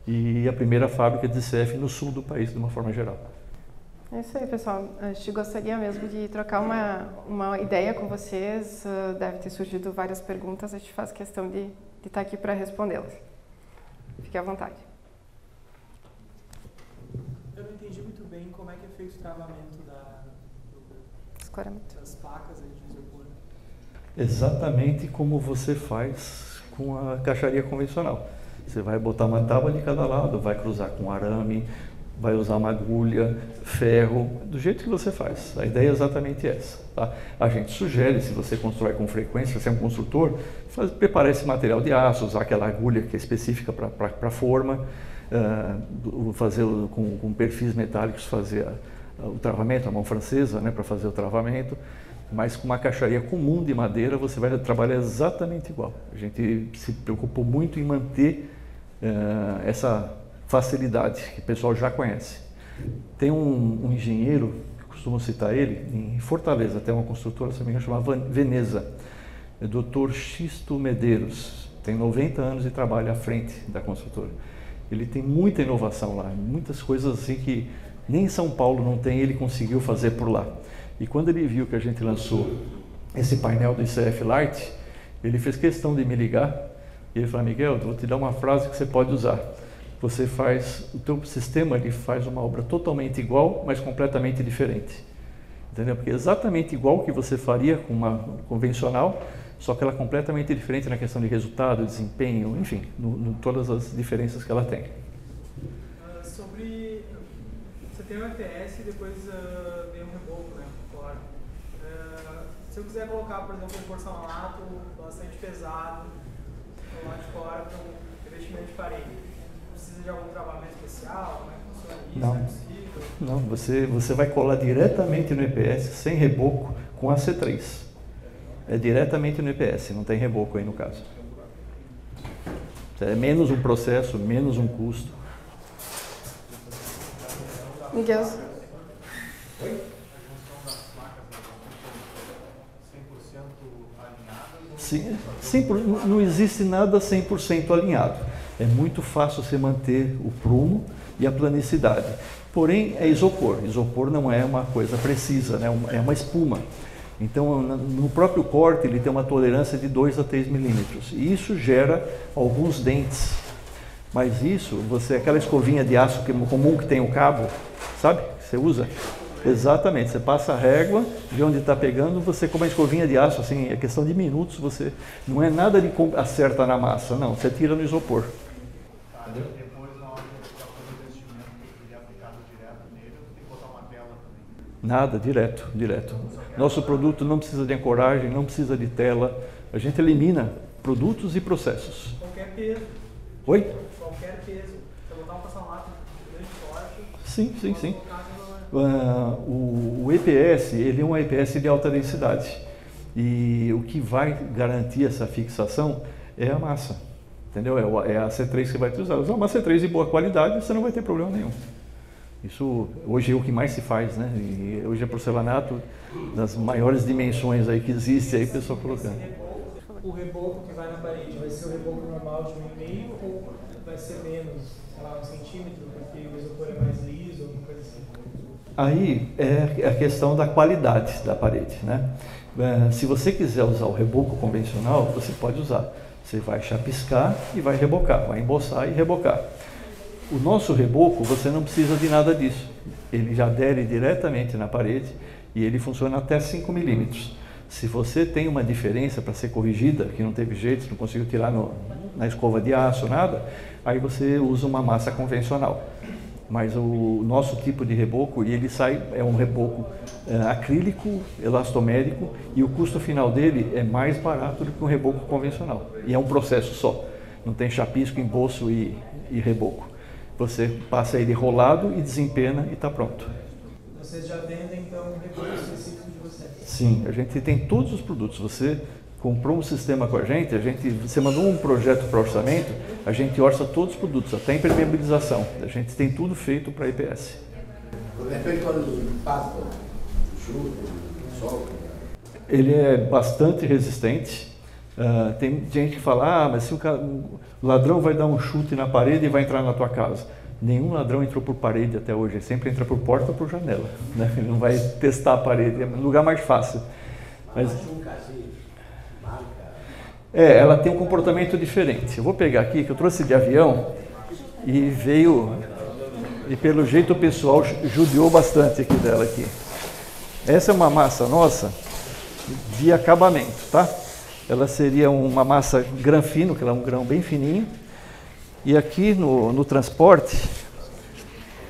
e a primeira fábrica de ICF no sul do país de uma forma geral. É isso aí, pessoal. A gente gostaria mesmo de trocar uma ideia com vocês. Deve ter surgido várias perguntas, a gente faz questão de estar aqui para respondê-las. Fique à vontade. Eu não entendi muito bem como é que é feito o travamento das placas de isopor. Exatamente como você faz com a caixaria convencional. Você vai botar uma tábua de cada lado, vai cruzar com arame, vai usar uma agulha, ferro, do jeito que você faz. A ideia é exatamente essa. Tá? A gente sugere, se você constrói com frequência, se é um construtor, preparar esse material de aço, usar aquela agulha que é específica para a forma, fazer com perfis metálicos, fazer o travamento, a mão francesa, né, para fazer o travamento, mas com uma caixaria comum de madeira você vai trabalhar exatamente igual. A gente se preocupou muito em manter essa facilidade que o pessoal já conhece. Tem um engenheiro, costumo citar ele, em Fortaleza, tem uma construtora, se não me engano, chamada Veneza, é Dr. Xisto Medeiros, tem 90 anos de trabalho à frente da construtora. Ele tem muita inovação lá, muitas coisas assim que nem em São Paulo não tem, ele conseguiu fazer por lá. E quando ele viu que a gente lançou esse painel do ICF Light, ele fez questão de me ligar e ele falou: Miguel, eu vou te dar uma frase que você pode usar. Você faz, o teu sistema ele faz uma obra totalmente igual, mas completamente diferente. Entendeu? Porque é exatamente igual que você faria com uma convencional, só que ela é completamente diferente na questão de resultado, desempenho, enfim, todas as diferenças que ela tem. Sobre, você tem um EPS e depois vem um reboco, né, fora. Se eu quiser colocar, por exemplo, um porcelanato bastante pesado lá de fora para um revestimento de parede, precisa de algum travamento especial? Como é que funciona isso? Não. É possível? Não, você vai colar diretamente no EPS, sem reboco, com a C3. É diretamente no EPS, não tem reboco aí no caso. É menos um processo, menos um custo. Miguel, A junção das placas são 100% alinhadas? Sim, não existe nada 100% alinhado. É muito fácil você manter o prumo e a planicidade. Porém, é isopor. Isopor não é uma coisa precisa, né? É uma espuma. Então, no próprio corte, ele tem uma tolerância de 2 a 3 milímetros. E isso gera alguns dentes. Mas isso, aquela escovinha de aço comum que tem o cabo, sabe? Você usa? Exatamente. Você passa a régua, vê onde está pegando, você com uma escovinha de aço, assim, é questão de minutos, você não é nada de acerta na massa, não. Você tira no isopor. Depois, na hora de fazer o investimento, ele é aplicado direto nele, ou tem que botar uma tela também? Nada, direto. Nosso produto não precisa de ancoragem, não precisa de tela. A gente elimina produtos e processos. Qualquer peso. Oi? Qualquer peso. Se eu botar um porcelanato grande forte... Sim. O EPS, ele é um EPS de alta densidade. E o que vai garantir essa fixação é a massa. Entendeu? É a C3 que vai usar. Usar uma C3 de boa qualidade, você não vai ter problema nenhum. Isso hoje é o que mais se faz, né? E hoje é porcelanato das maiores dimensões aí que existe aí, o pessoal colocando. O reboco que vai na parede vai ser o reboco normal de 1,5 ou vai ser menos, sei lá, 1 centímetro, porque o isopor é mais liso, alguma coisa assim? Aí é a questão da qualidade da parede, né? Se você quiser usar o reboco convencional, você pode usar. Você vai chapiscar e vai rebocar, vai emboçar e rebocar. O nosso reboco, você não precisa de nada disso. Ele já adere diretamente na parede e ele funciona até 5 milímetros. Se você tem uma diferença para ser corrigida, que não teve jeito, não conseguiu tirar na escova de aço, nada, aí você usa uma massa convencional. Mas o nosso tipo de reboco, ele é um reboco acrílico, elastomérico, e o custo final dele é mais barato do que um reboco convencional. E é um processo só, não tem chapisco, embolso e reboco. Você passa ele rolado e desempena e está pronto. Vocês já vendem, então, um reboco específico de vocês? Sim, a gente tem todos os produtos. Você comprou um sistema com a gente, você mandou um projeto para orçamento, a gente orça todos os produtos, até impermeabilização. A gente tem tudo feito para EPS. É feito quando impacta, chuva, sol? Ele é bastante resistente. Tem gente que fala, mas se o ladrão vai dar um chute na parede e vai entrar na tua casa. Nenhum ladrão entrou por parede até hoje, ele sempre entra por porta ou por janela. Né? Ele não vai testar a parede, é um lugar mais fácil. Mas ela tem um comportamento diferente. Eu vou pegar aqui, que eu trouxe de avião, e veio, e pelo jeito o pessoal judiou bastante aqui dela aqui. Essa é uma massa nossa de acabamento, tá? Ela seria uma massa granfino, que ela é um grão bem fininho. E aqui no transporte,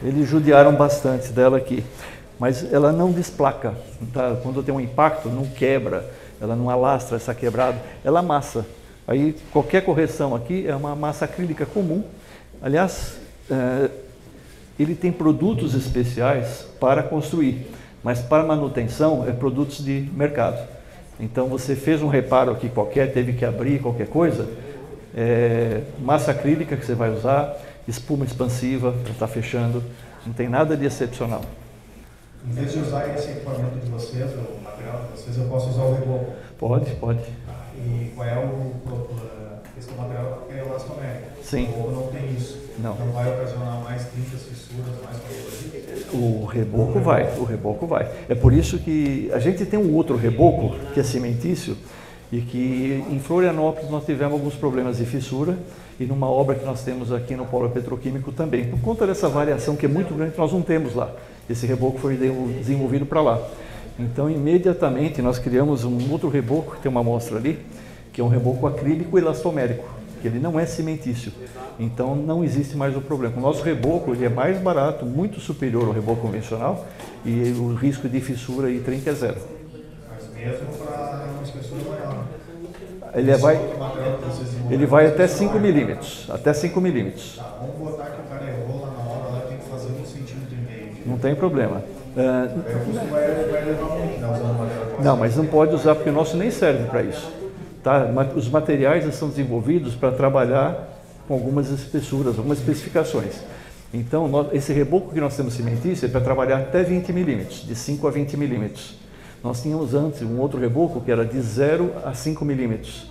eles judiaram bastante dela aqui. Mas ela não desplaca, tá? Quando tem um impacto, não quebra, ela não alastra essa quebrada, ela amassa. Aí qualquer correção aqui é uma massa acrílica comum. Aliás, ele tem produtos especiais para construir, mas para manutenção é produtos de mercado. Então você fez um reparo aqui qualquer, teve que abrir qualquer coisa, massa acrílica que você vai usar, espuma expansiva para estar fechando, não tem nada de excepcional. Em vez de usar esse equipamento de vocês, o material de vocês, eu posso usar o reboco? Pode. E qual é esse material que é elastomérico? Sim. O reboco não tem isso. Não. Não vai ocasionar mais trintas, fissuras, mais patologia? O reboco vai. É por isso que a gente tem um outro reboco, que é cimentício, e que em Florianópolis nós tivemos alguns problemas de fissura, e numa obra que nós temos aqui no polo petroquímico também. Por conta dessa variação que é muito grande, nós não temos lá. Esse reboco foi desenvolvido para lá. Então, imediatamente, nós criamos um outro reboco, que tem uma amostra ali, que é um reboco acrílico elastomérico, que ele não é cimentício. Então, não existe mais o problema. O nosso reboco ele é mais barato, muito superior ao reboco convencional, e o risco de fissura e trinca é zero. Mas mesmo para uma espessura maior? Ele vai até 5 milímetros. Até 5 milímetros. Tá, vamos botar que o cara errou lá na hora, ela tem que fazer 1,5 centímetro. Não tem problema. O custo vai levar muito, né, usando material. Não, mas não pode usar porque o nosso nem serve para isso. Tá? Os materiais são desenvolvidos para trabalhar com algumas espessuras, algumas especificações. Então, esse reboco que nós temos cimentício é para trabalhar até 20 milímetros, de 5 a 20 milímetros. Nós tínhamos antes um outro reboco que era de 0 a 5 milímetros.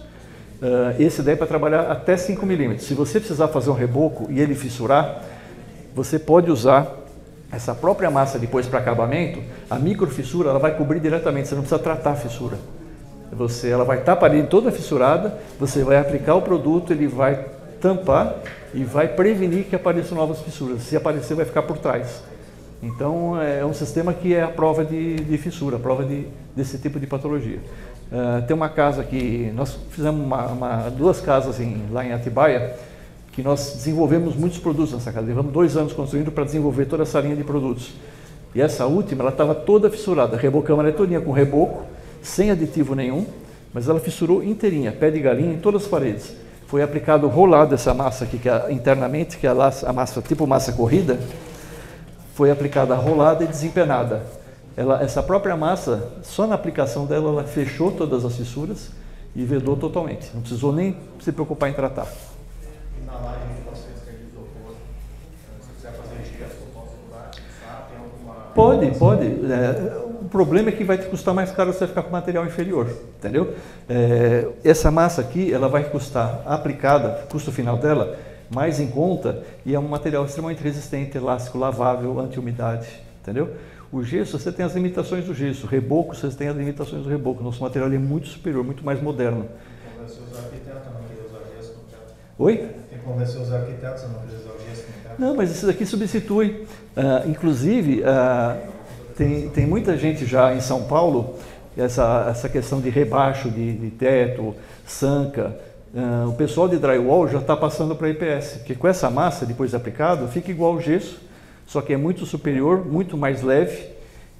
Esse daí é para trabalhar até 5 milímetros. Se você precisar fazer um reboco e ele fissurar, você pode usar essa própria massa depois para acabamento. A microfissura ela vai cobrir diretamente, você não precisa tratar a fissura. Ela vai estar a parede toda fissurada, você vai aplicar o produto, ele vai tampar e vai prevenir que apareçam novas fissuras. Se aparecer, vai ficar por trás. Então, é um sistema que é a prova de fissura, a prova desse tipo de patologia. Tem uma casa que nós fizemos duas casas lá em Atibaia, que nós desenvolvemos muitos produtos nessa casa. Levamos 2 anos construindo para desenvolver toda essa linha de produtos. E essa última, ela estava toda fissurada. Rebocamos ela todinha com reboco, sem aditivo nenhum, mas ela fissurou inteirinha, pé de galinha em todas as paredes. Foi aplicado rolado essa massa aqui, que é internamente, que é a massa tipo massa corrida, foi aplicada rolada e desempenada. Essa própria massa, só na aplicação dela, ela fechou todas as fissuras e vedou totalmente. Não precisou nem se preocupar em tratar. E na laje de vocês que é de isopor, se quiser fazer gesso, posso usar? Tem alguma... Pode. O problema é que vai te custar mais caro você ficar com material inferior, entendeu? Essa massa aqui, ela vai custar aplicada, custo final dela, mais em conta, e é um material extremamente resistente, elástico, lavável, anti-umidade, entendeu? O gesso, você tem as limitações do gesso. O reboco, você tem as limitações do reboco. Nosso material é muito superior, muito mais moderno. Tem que convencer os arquitetos a não querer usar gesso no teto. Oi? Tem que convencer os arquitetos a não querer usar gesso no teto. Não, mas isso daqui substitui. Inclusive, tem muita gente já em São Paulo, essa questão de rebaixo de teto, sanca. O pessoal de drywall já está passando para IPS, porque com essa massa, depois de aplicado, fica igual ao gesso, só que é muito superior, muito mais leve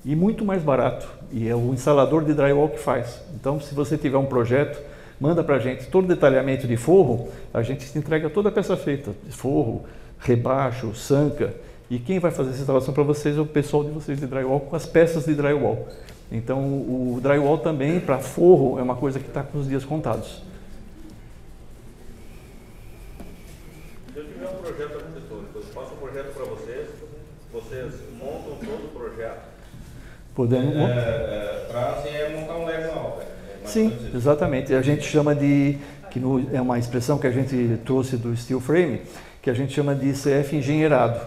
e muito mais barato. E é o instalador de drywall que faz. Então, se você tiver um projeto, manda para a gente todo o detalhamento de forro, a gente te entrega toda a peça feita, forro, rebaixo, sanca. E quem vai fazer essa instalação para vocês é o pessoal de vocês de drywall, com as peças de drywall. Então, o drywall também, para forro, é uma coisa que está com os dias contados. Se eu tiver um projeto arquitetônico, eu faço um projeto para vocês montam todo o projeto. Podemos Para assim, montar um Lego na obra. Sim, exatamente. A gente chama é uma expressão que a gente trouxe do steel frame, que a gente chama de CF engenheirado.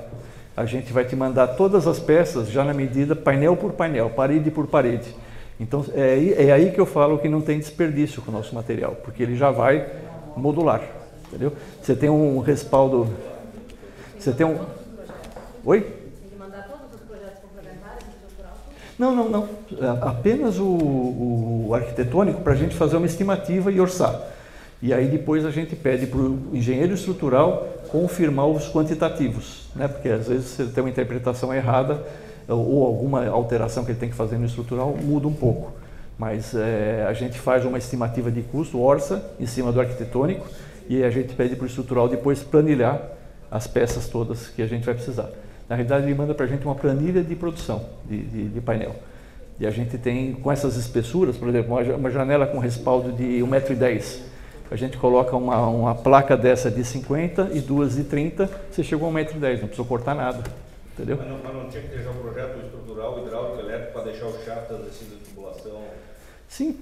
A gente vai te mandar todas as peças já na medida, painel por painel, parede por parede. Então, é aí que eu falo que não tem desperdício com o nosso material, porque ele já vai modular, entendeu? Você tem um respaldo... Você tem um... Oi? Tem que mandar todos os projetos complementares do estrutural? Não. Apenas o arquitetônico para a gente fazer uma estimativa e orçar. E aí depois a gente pede para o engenheiro estrutural confirmar os quantitativos, né? Porque às vezes você tem uma interpretação errada ou alguma alteração que ele tem que fazer no estrutural muda um pouco. Mas a gente faz uma estimativa de custo, orça, em cima do arquitetônico, e a gente pede para o estrutural depois planilhar as peças todas que a gente vai precisar. Na realidade, ele manda para a gente uma planilha de produção de painel. E a gente tem, com essas espessuras, por exemplo, uma janela com respaldo de 1,10 m. A gente coloca uma placa dessa de 50 e duas de 30, você chegou a 1,10 m, não precisou cortar nada. Entendeu? Mas não tinha que ter já um projeto estrutural, hidráulico, elétrico, para deixar os chaftas assim de tubulação? Sim,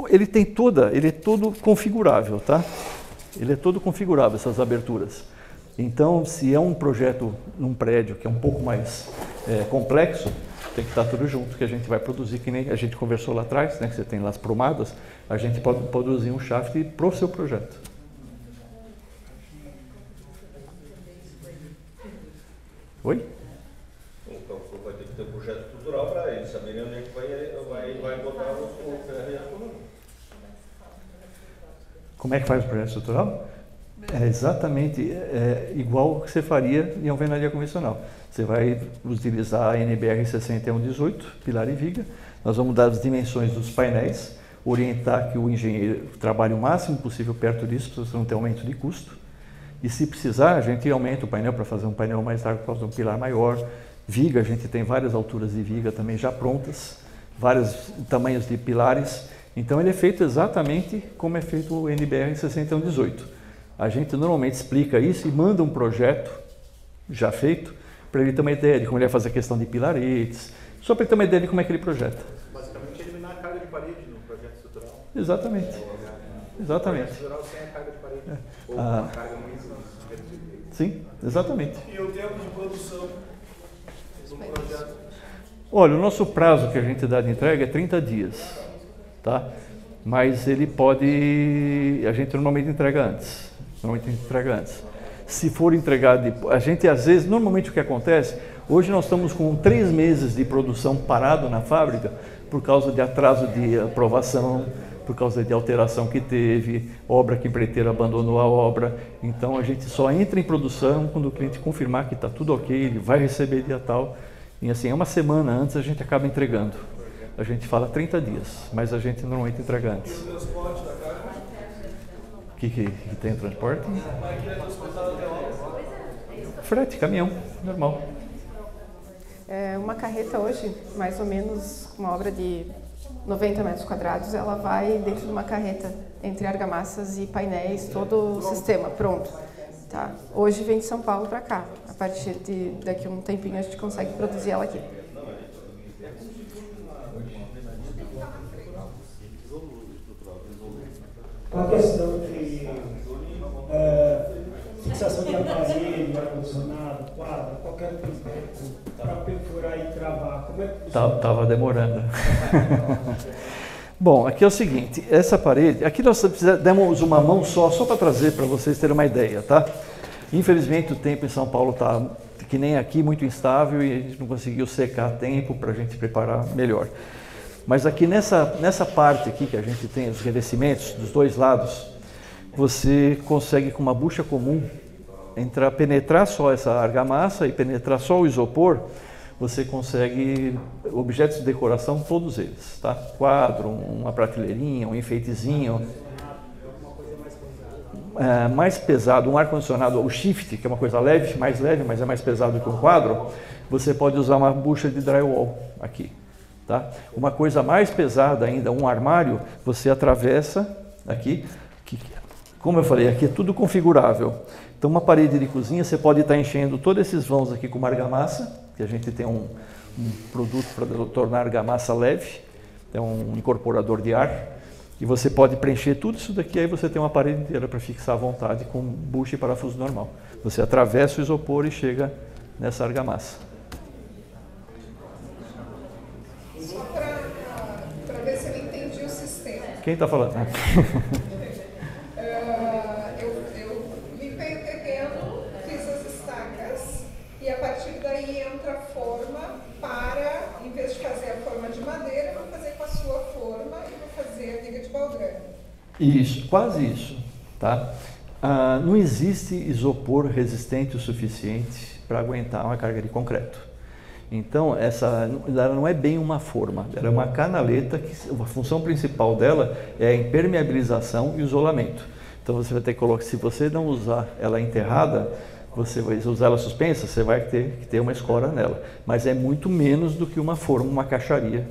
ele é todo configurável, tá? Ele é todo configurável, essas aberturas. Então, se é um projeto num prédio que é um pouco mais complexo, tem que estar tudo junto, que a gente vai produzir, que nem a gente conversou lá atrás, né, que você tem lá as promadas, a gente pode produzir um shaft para o seu projeto. Oi? Então, vai ter que ter um projeto estrutural para eles saberem onde é que vai botar o ferro. Como é que faz o projeto estrutural? É exatamente igual ao que você faria em alvenaria convencional. Você vai utilizar a NBR 6118, pilar e viga. Nós vamos dar as dimensões dos painéis, orientar que o engenheiro trabalhe o máximo possível perto disso, para você não ter aumento de custo. E se precisar, a gente aumenta o painel para fazer um painel mais largo, para fazer um pilar maior. Viga, a gente tem várias alturas de viga também já prontas, vários tamanhos de pilares. Então ele é feito exatamente como é feito o NBR 6118. A gente normalmente explica isso e manda um projeto já feito, para ele ter uma ideia de como ele vai fazer a questão de pilaretes, só para ele ter uma ideia de como é que ele projeta. Basicamente, eliminar a carga de parede no projeto estrutural. Exatamente. Exatamente. Estrutural sem a carga de parede. Ou Ah. uma carga muito. Sim, exatamente. E o tempo de produção do projeto? Olha, o nosso prazo que a gente dá de entrega é 30 dias, tá? Mas ele pode, a gente normalmente entrega antes. Se for entregado, a gente às vezes, normalmente o que acontece, hoje nós estamos com 3 meses de produção parado na fábrica por causa de atraso de aprovação, por causa de alteração que teve, obra que o empreiteiro abandonou a obra. Então a gente só entra em produção quando o cliente confirmar que está tudo ok, ele vai receber dia tal. E assim, uma semana antes a gente acaba entregando. A gente fala 30 dias, mas a gente normalmente entrega antes. E o transporte da carga? O que tem transporte? Como é que é transportado até a obra? Frete, caminhão, normal. Uma carreta hoje, mais ou menos, uma obra de 90 metros quadrados, ela vai dentro de uma carreta, entre argamassas e painéis, todo o sistema pronto. Tá? Hoje vem de São Paulo para cá. A partir de daqui a um tempinho a gente consegue produzir ela aqui. A questão de fixação de aparelho, ar-condicionado, quadro, qualquer coisa para perfurar e travar, como é que Tava demorando. Bom, aqui é o seguinte, essa parede, aqui nós demos uma mão só para trazer para vocês terem uma ideia, tá? Infelizmente o tempo em São Paulo está, que nem aqui, muito instável e a gente não conseguiu secar a tempo para a gente preparar melhor. Mas aqui nessa parte aqui que a gente tem os revestimentos dos dois lados, você consegue com uma bucha comum penetrar só essa argamassa e penetrar só o isopor, você consegue objetos de decoração, todos eles, tá? Quadro, uma prateleirinha, um enfeitezinho. Mais pesado, um ar-condicionado, o shift, que é uma coisa leve, mais leve, mas é mais pesado que um quadro, você pode usar uma bucha de drywall aqui. Tá? Uma coisa mais pesada ainda, um armário, você atravessa aqui, como eu falei, aqui é tudo configurável. Então uma parede de cozinha, você pode estar enchendo todos esses vãos aqui com uma argamassa, que a gente tem um produto para tornar a argamassa leve, é um incorporador de ar, e você pode preencher tudo isso daqui, aí você tem uma parede inteira para fixar à vontade com bucha e parafuso normal. Você atravessa o isopor e chega nessa argamassa. Só para ver se eu entendi o sistema. Quem está falando? Eu limpei o terreno, fiz as estacas e a partir daí entra a forma para, em vez de fazer a forma de madeira, eu vou fazer com a sua forma e vou fazer a viga de baldrame. Isso, quase isso. Tá? Não existe isopor resistente o suficiente para aguentar uma carga de concreto. Então, ela não é bem uma forma, ela é uma canaleta que a função principal dela é a impermeabilização e isolamento. Então, você vai ter que colocar, se você não usar ela enterrada, você vai usar ela suspensa, você vai ter que ter uma escora nela. Mas é muito menos do que uma forma, uma caixaria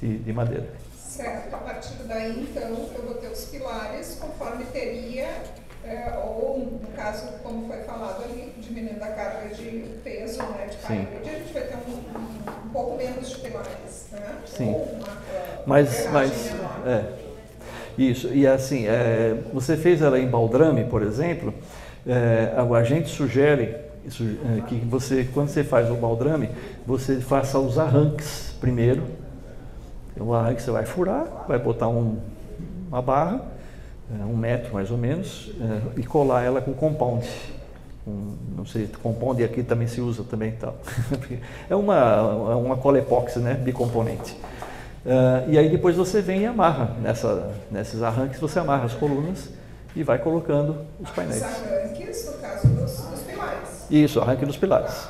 de madeira. Certo, a partir daí, então, eu vou ter os pilares conforme teria, ou no caso, como foi falado ali, diminuindo a carga de peso, né, de parede, a gente vai ter um pouco menos de pilares, né? Sim. Ou Mas isso, e assim, você fez ela em baldrame, por exemplo, a gente sugere que você, quando você faz o baldrame, você faça os arranques primeiro. O arranque você vai furar, vai botar uma barra, 1 metro mais ou menos, e colar ela com compound. Não sei, compound aqui também se usa também, tal. É uma cola epóxi, né, bicomponente. E aí depois você vem e amarra nesses arranques, você amarra as colunas e vai colocando os painéis. Os arranques, no caso dos pilares. Isso, arranque dos pilares.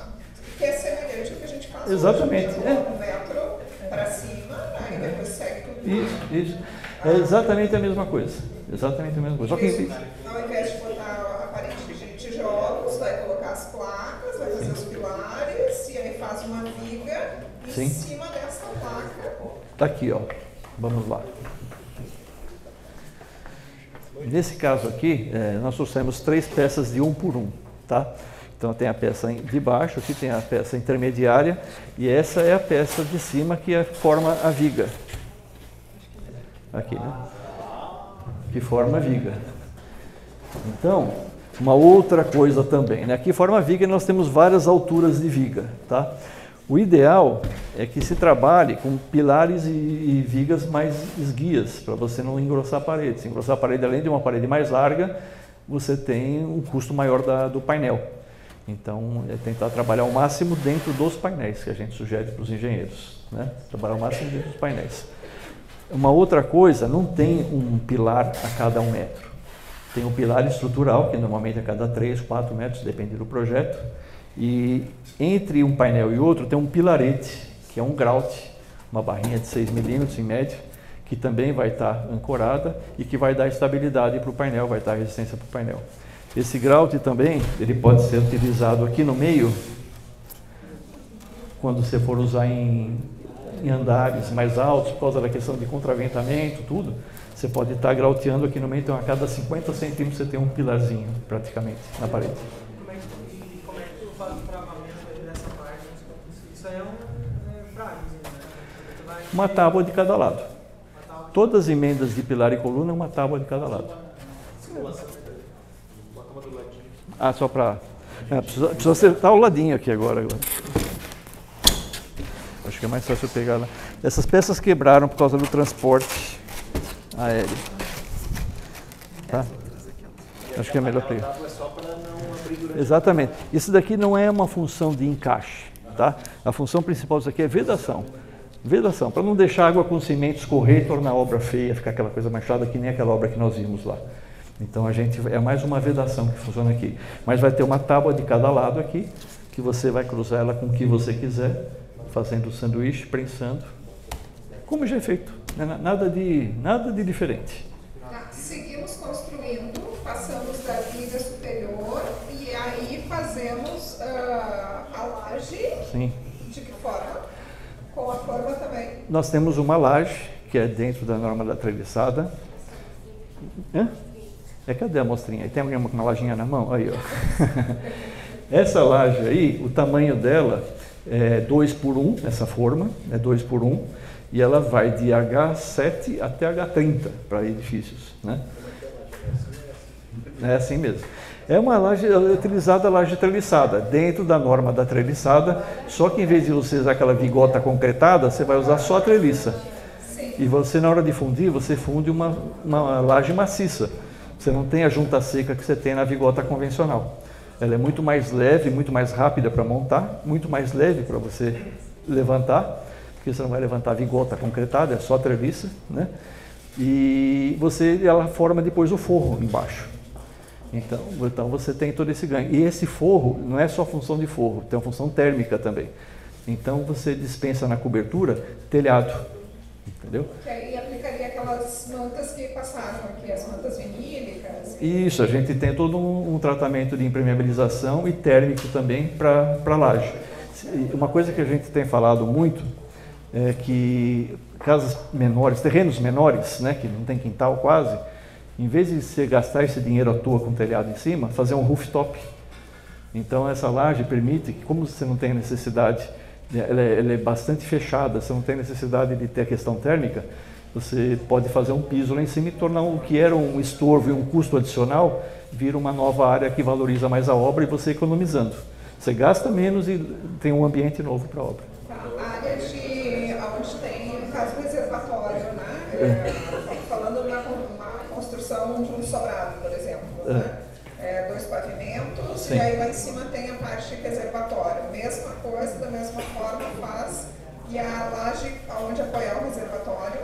Que é semelhante ao que a gente faz Exatamente. hoje, 1 metro para cima, né, e depois segue tudo. Isso. É exatamente a mesma coisa. Exatamente a mesma coisa. Só que ao invés de botar a parede de tijolos, vai colocar as placas, vai fazer os pilares, e aí faz uma viga em cima dessa placa. Tá aqui, ó. Vamos lá. Nesse caso aqui, nós trouxemos 3 peças de 1 por 1, tá? Então tem a peça de baixo, aqui tem a peça intermediária e essa é a peça de cima que forma a viga. Aqui, né? Que forma a viga. Então, uma outra coisa também, né? Aqui forma a viga e nós temos várias alturas de viga, tá? O ideal é que se trabalhe com pilares e vigas mais esguias, para você não engrossar a parede. Se engrossar a parede, além de uma parede mais larga, você tem um custo maior do painel. Então, é tentar trabalhar ao máximo dentro dos painéis, que a gente sugere para os engenheiros, né? Trabalhar ao máximo dentro dos painéis. Uma outra coisa, não tem um pilar a cada 1 metro. Tem um pilar estrutural, que normalmente a cada 3, 4 metros, depende do projeto. E entre um painel e outro tem um pilarete, que é um grout, uma barrinha de 6 milímetros em média, que também vai estar ancorada e que vai dar estabilidade para o painel, vai dar resistência para o painel. Esse grout também, ele pode ser utilizado aqui no meio, quando você for usar em andares mais altos, por causa da questão de contraventamento, tudo, você pode estar grauteando aqui no meio, então a cada 50 centímetros você tem um pilarzinho, praticamente, na parede. Como é que tu faz o travamento dessa parte? Isso aí é um praguezinho, né? Uma tábua de cada lado. Todas as emendas de pilar e coluna, uma tábua de cada lado. Ah, só para... precisa acertar o ladinho aqui agora. Acho que é mais fácil eu pegar lá. Essas peças quebraram por causa do transporte aéreo. Tá? Acho que é melhor pegar. Exatamente. Isso daqui não é uma função de encaixe. Tá? A função principal disso aqui é vedação. Vedação, para não deixar a água com cimento escorrer e tornar a obra feia, ficar aquela coisa manchada que nem aquela obra que nós vimos lá. Então é mais uma vedação que funciona aqui. Mas vai ter uma tábua de cada lado aqui, que você vai cruzar ela com o que você quiser, fazendo o sanduíche, prensando, como já é feito, né? Nada de diferente. Seguimos construindo, passamos da viga superior e aí fazemos a laje. Sim. De que forma? Com a forma também. Nós temos uma laje, que é dentro da norma da treliçada. Cadê a amostrinha? Tem alguém com uma lajinha na mão? Aí, ó. Essa laje aí, o tamanho dela é 2x1, essa forma, é 2x1, e ela vai de H7 até H30 para edifícios, né? É assim mesmo. É uma laje utilizada, laje treliçada, dentro da norma da treliçada, só que em vez de você usar aquela vigota concretada, você vai usar só a treliça. E você, na hora de fundir, você funde uma laje maciça. Você não tem a junta seca que você tem na vigota convencional. Ela é muito mais leve, muito mais rápida para montar, muito mais leve para você levantar, porque você não vai levantar a vigota concretada, é só treliça, né? E ela forma depois o forro embaixo. Então você tem todo esse ganho. E esse forro não é só função de forro, tem uma função térmica também. Então você dispensa na cobertura telhado, entendeu? Que aí aplicaria aquelas mantas que passaram aqui, as mantas vinílicas. Isso, a gente tem todo um tratamento de impermeabilização e térmico também para a laje. Uma coisa que a gente tem falado muito é que casas menores, terrenos menores, né, que não tem quintal quase, em vez de você gastar esse dinheiro à toa com telhado em cima, fazer um rooftop. Então essa laje permite que, como você não tem necessidade, ela é bastante fechada, você não tem necessidade de ter a questão térmica, você pode fazer um piso lá em cima e tornar o que era um estorvo e um custo adicional, vir uma nova área que valoriza mais a obra e você economizando. Você gasta menos e tem um ambiente novo para a obra. A área onde tem, no caso, reservatório, né? Falando de uma construção de um sobrado, por exemplo, né? 2 pavimentos. Sim. E aí lá em cima tem a parte reservatório. Mesma coisa, da mesma forma faz. E a laje, onde apoiar o reservatório,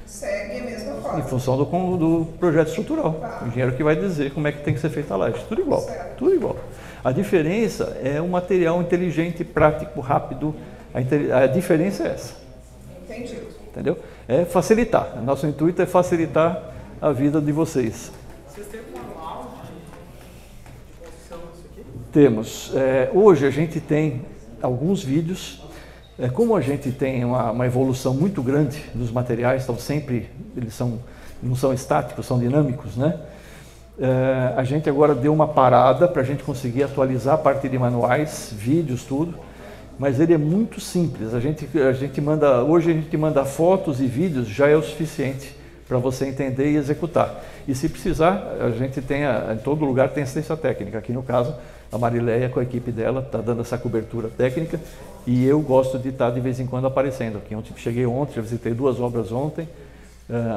segue a mesma forma. Em função do projeto estrutural. Tá. O engenheiro que vai dizer como é que tem que ser feita a laje. Tudo igual. Certo. Tudo igual. A diferença é um material inteligente, prático, rápido. A diferença é essa. Entendido. Entendeu? É facilitar. Nosso intuito é facilitar a vida de vocês. Vocês têm um manual de construção disso aqui? Temos. Hoje a gente tem alguns vídeos. Como a gente tem uma evolução muito grande dos materiais, então sempre eles não são estáticos, são dinâmicos, né? A gente agora deu uma parada para a gente conseguir atualizar a parte de manuais, vídeos, tudo, mas ele é muito simples. Hoje a gente manda fotos e vídeos, já é o suficiente para você entender e executar. E se precisar, a gente em todo lugar tem assistência técnica. Aqui no caso, a Marileia com a equipe dela está dando essa cobertura técnica e eu gosto de estar de vez em quando aparecendo aqui. Cheguei ontem, já visitei 2 obras ontem,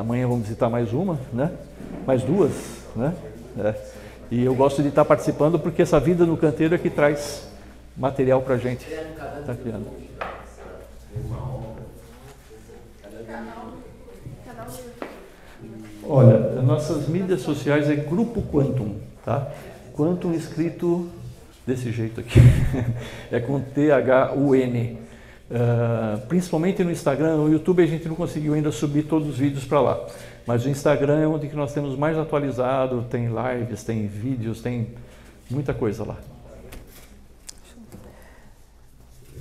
amanhã vamos visitar mais uma, né? Mais 2, né? E eu gosto de estar participando porque essa vida no canteiro é que traz material para a gente estar criando. Olha, nossas mídias sociais é Grupo Quantum, tá? Quantum escrito desse jeito aqui, é com T-H-U-N. Principalmente no Instagram, no YouTube a gente não conseguiu ainda subir todos os vídeos para lá, mas o Instagram é onde que nós temos mais atualizado, tem lives, tem vídeos, tem muita coisa lá.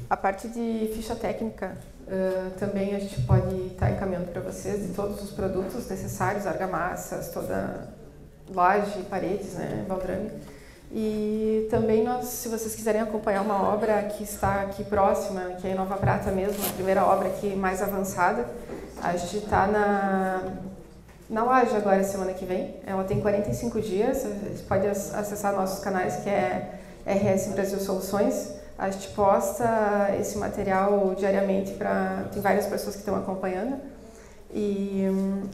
A parte de ficha técnica, também a gente pode estar encaminhando para vocês de todos os produtos necessários, argamassas, toda laje, paredes, né, baldrame. E também se vocês quiserem acompanhar uma obra que está aqui próxima, que é em Nova Prata mesmo, a primeira obra aqui mais avançada, a gente está na laje agora, semana que vem. Ela tem 45 dias, você pode acessar nossos canais, que é RS Brasil Soluções. A gente posta esse material diariamente tem várias pessoas que estão acompanhando. E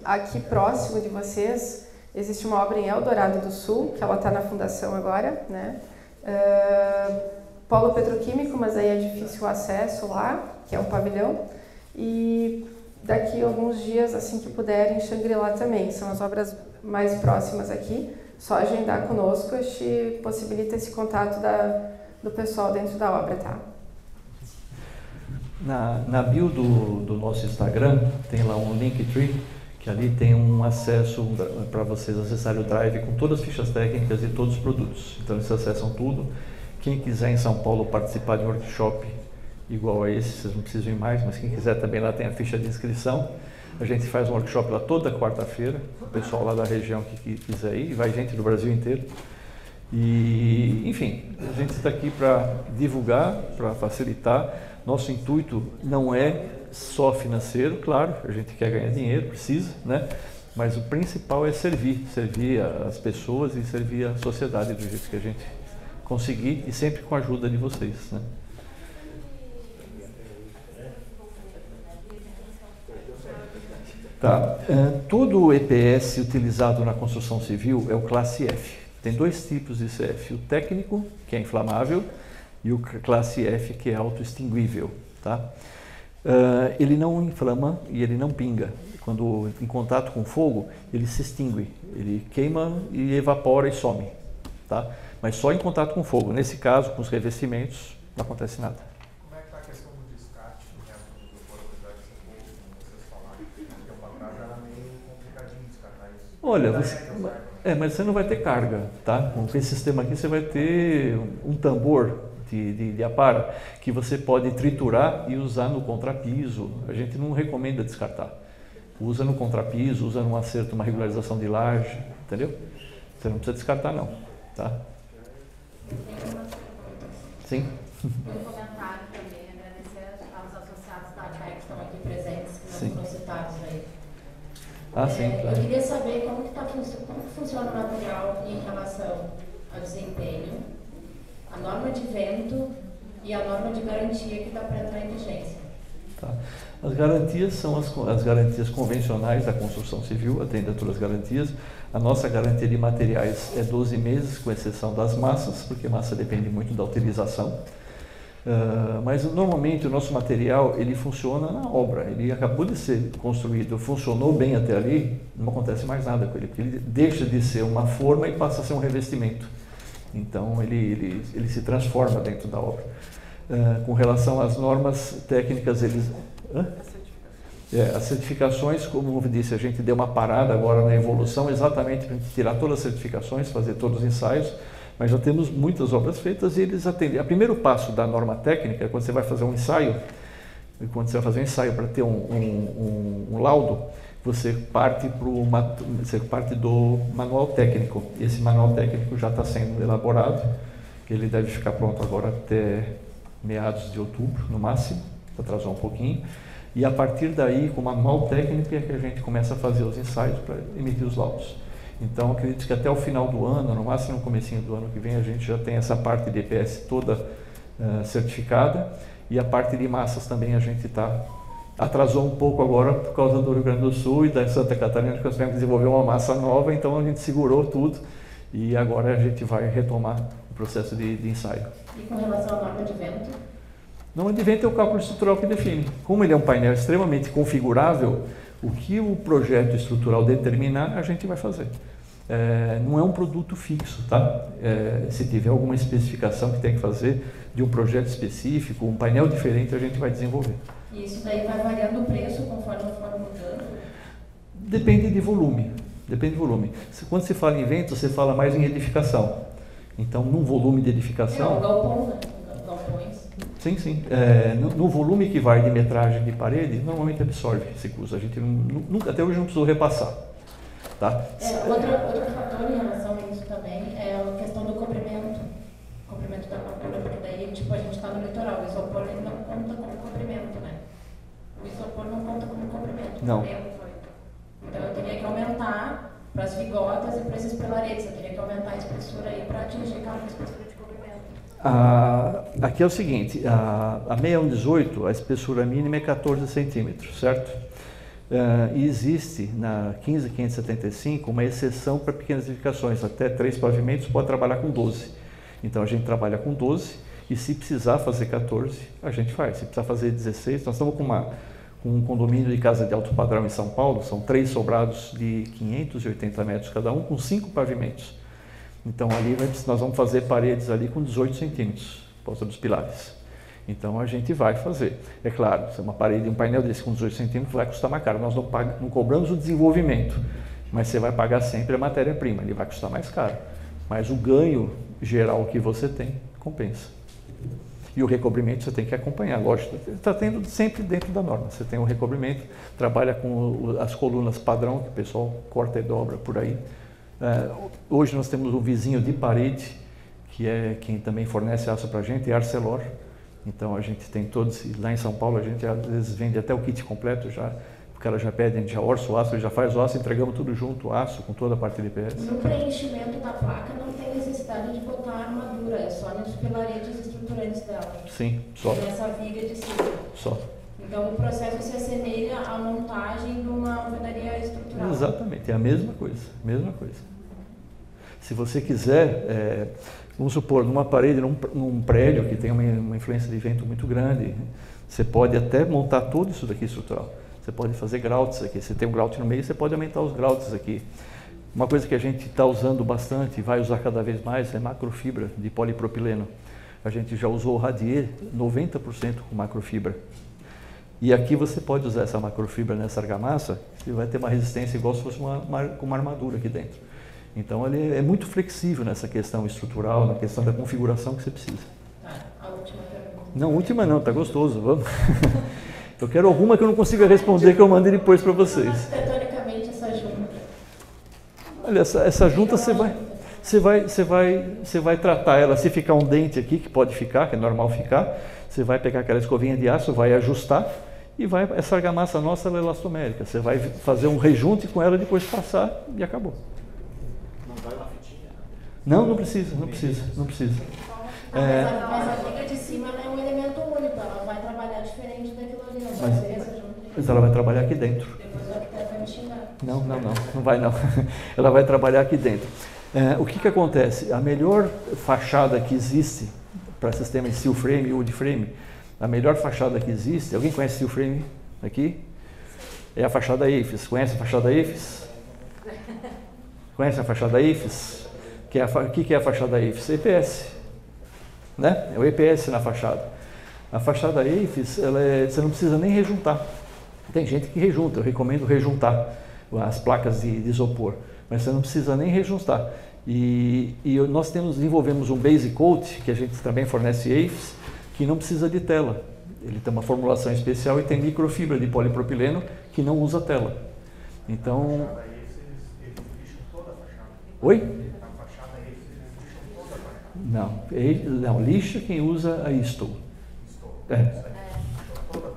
aqui próximo de vocês existe uma obra em Eldorado do Sul, que ela está na fundação agora, né? Polo petroquímico, mas aí é difícil o acesso lá, que é um pavilhão. E daqui a alguns dias, assim que puderem, Xangri-Lá também. São as obras mais próximas aqui. Só agendar conosco, a gente possibilita esse contato do pessoal dentro da obra, tá? Na bio do nosso Instagram tem lá um Linktree, que ali tem um acesso para vocês acessarem o Drive com todas as fichas técnicas e todos os produtos. Então eles acessam tudo. Quem quiser em São Paulo participar de um workshop igual a esse, vocês não precisam ir mais, mas quem quiser também lá tem a ficha de inscrição. A gente faz um workshop lá toda quarta-feira, o pessoal lá da região que quiser ir, vai gente do Brasil inteiro. E, enfim, a gente está aqui para divulgar, para facilitar. Nosso intuito não é só financeiro, claro, a gente quer ganhar dinheiro, precisa, né? Mas o principal é servir as pessoas e servir a sociedade do jeito que a gente conseguir e sempre com a ajuda de vocês, né? Tá. Todo o EPS utilizado na construção civil é o classe F. Tem 2 tipos de CF, o técnico, que é inflamável, e o classe F, que é autoextinguível, tá? Ele não inflama e ele não pinga. Quando em contato com fogo, ele se extingue, ele queima e evapora e some, tá? Mas só em contato com fogo. Nesse caso, com os revestimentos, não acontece nada. Como é que está a questão do descarte, né, do apesar de ser pouco, como vocês falaram? Porque o papel já era meio complicadinho descartar isso. Olha, mas você não vai ter carga, tá? Com esse sistema aqui você vai ter um tambor de apara que você pode triturar e usar no contrapiso. A gente não recomenda descartar. Usa no contrapiso, usa num acerto, uma regularização de laje, entendeu? Você não precisa descartar não, tá? Sim. Um comentário também, agradecer aos associados da APEC que estão aqui presentes, que não foram citados aí. Sim, claro. Eu queria saber como que funciona o material em relação ao desempenho, a norma de vento e a norma de garantia que está para entrar em vigência. Tá. As garantias são as garantias convencionais da construção civil, atende a todas as garantias. A nossa garantia de materiais é 12 meses, com exceção das massas, porque massa depende muito da utilização. Mas normalmente o nosso material ele funciona na obra, ele acabou de ser construído, funcionou bem até ali, não acontece mais nada com ele, porque ele deixa de ser uma forma e passa a ser um revestimento. Então ele se transforma dentro da obra. Com relação às normas técnicas, as certificações, como eu disse, a gente deu uma parada agora na evolução, exatamente para tirar todas as certificações, fazer todos os ensaios, mas já temos muitas obras feitas e eles atendem. O primeiro passo da norma técnica é quando você vai fazer um ensaio, para ter um laudo, você parte do manual técnico. Esse manual técnico já está sendo elaborado, ele deve ficar pronto agora até meados de outubro, no máximo, atrasou um pouquinho. E a partir daí, com o manual técnico, é que a gente começa a fazer os ensaios para emitir os laudos. Então, acredito que até o final do ano, no máximo no comecinho do ano que vem, a gente já tem essa parte de EPS toda certificada, e a parte de massas também a gente atrasou um pouco agora por causa do Rio Grande do Sul e da Santa Catarina, que nós tivemos que desenvolver uma massa nova, então a gente segurou tudo e agora a gente vai retomar o processo de ensaio. E com relação à norma de vento? Norma de vento é o cálculo estrutural que define. Como ele é um painel extremamente configurável, o que o projeto estrutural determinar, a gente vai fazer. Não é um produto fixo, tá? Se tiver alguma especificação que tem que fazer de um projeto específico, um painel diferente, a gente vai desenvolver. E isso daí vai variando o preço conforme for mudando? Depende de volume. Depende do volume. Quando se fala em vento, você fala mais em edificação. Então, num volume de edificação... o galpão, né? Galpões. Sim, sim. No volume que vai de metragem de parede, normalmente absorve esse custo. A gente nunca, até hoje não precisou repassar. Tá? Outro fator em relação a isso também é a questão do comprimento da armadura, porque daí tipo, a gente está no litoral, o isopor ele não conta como comprimento, né? O isopor não conta como comprimento. Não. Então eu teria que aumentar para as vigotas e para esses pilaretes, eu teria que aumentar a espessura aí para atingir aquela espessura de comprimento. Aqui é o seguinte, a 6118, a espessura mínima é 14 centímetros, certo? E existe na 15575 uma exceção para pequenas edificações, até 3 pavimentos pode trabalhar com 12. Então a gente trabalha com 12 e se precisar fazer 14, a gente faz. Se precisar fazer 16, nós estamos com um condomínio de casa de alto padrão em São Paulo, são 3 sobrados de 580 metros cada um, com 5 pavimentos. Então ali nós vamos fazer paredes ali com 18 centímetros, por causa dos pilares. Então a gente vai fazer. É claro, se uma parede, um painel desse com 18 centímetros vai custar mais caro. Nós não cobramos o desenvolvimento, mas você vai pagar sempre a matéria-prima, ele vai custar mais caro. Mas o ganho geral que você tem, compensa. E o recobrimento você tem que acompanhar, lógico. Está tendo sempre dentro da norma. Você tem o recobrimento, trabalha com as colunas padrão, que o pessoal corta e dobra por aí. Hoje nós temos um vizinho de parede, que é quem também fornece aço para a gente, é Arcelor. Então a gente tem todos, e lá em São Paulo a gente às vezes vende até o kit completo já, o cara já pede, a gente já orça o aço, ele já faz o aço, entregamos tudo junto, o aço, com toda a parte de IPS. No preenchimento da placa não tem necessidade de botar armadura, é só nos pilaretes estruturantes dela. Sim, só. Nessa viga de cima. Só. Então o processo se assemelha à montagem de uma alvenaria estrutural. Exatamente, é a mesma coisa, mesma coisa. Se você quiser, vamos supor, numa parede, num prédio que tem uma influência de vento muito grande, você pode até montar tudo isso daqui estrutural. Você pode fazer groutes aqui, você tem um grout no meio, você pode aumentar os groutes aqui. Uma coisa que a gente está usando bastante e vai usar cada vez mais é macrofibra de polipropileno. A gente já usou o Radier 90% com macrofibra. E aqui você pode usar essa macrofibra nessa argamassa, você vai ter uma resistência igual se fosse uma armadura aqui dentro. Então ele é muito flexível nessa questão estrutural, na questão da configuração que você precisa. A última pergunta. Não, última não, tá gostoso, vamos. Eu quero alguma que eu não consiga responder, que eu mande depois para vocês. Arquitetonicamente essa junta. Olha, essa junta você vai tratar ela, se ficar um dente aqui, que pode ficar, que é normal ficar, você vai pegar aquela escovinha de aço, vai ajustar e essa argamassa nossa ela é elastomérica. Você vai fazer um rejunte com ela, depois passar e acabou. Não precisa. Mas a viga de cima ela é um elemento único, ela vai trabalhar diferente daquilo ali, não vai ser essa junta. Mas ela vai trabalhar aqui dentro. Depois o arquiteto vai me xingar. Não vai não. Ela vai trabalhar aqui dentro. O que acontece? A melhor fachada que existe para sistema de steel frame e wood frame, a melhor fachada que existe, alguém conhece steel frame aqui? É a fachada EIFES. Conhece a fachada EIFES? Conhece a fachada EIFES? O que é a fachada EIFES? EPS. Né? É o EPS na fachada. A fachada EIFES, você não precisa nem rejuntar. Tem gente que rejunta, eu recomendo rejuntar as placas de isopor, mas você não precisa nem rejuntar. E nós desenvolvemos um base coat, que a gente também fornece EIFES, que não precisa de tela. Ele tem uma formulação especial e tem microfibra de polipropileno que não usa tela. Então... A fachada eles lixam toda a fachada. Oi? A fachada eles lixam toda a fachada. Não, lixa quem usa a Isto.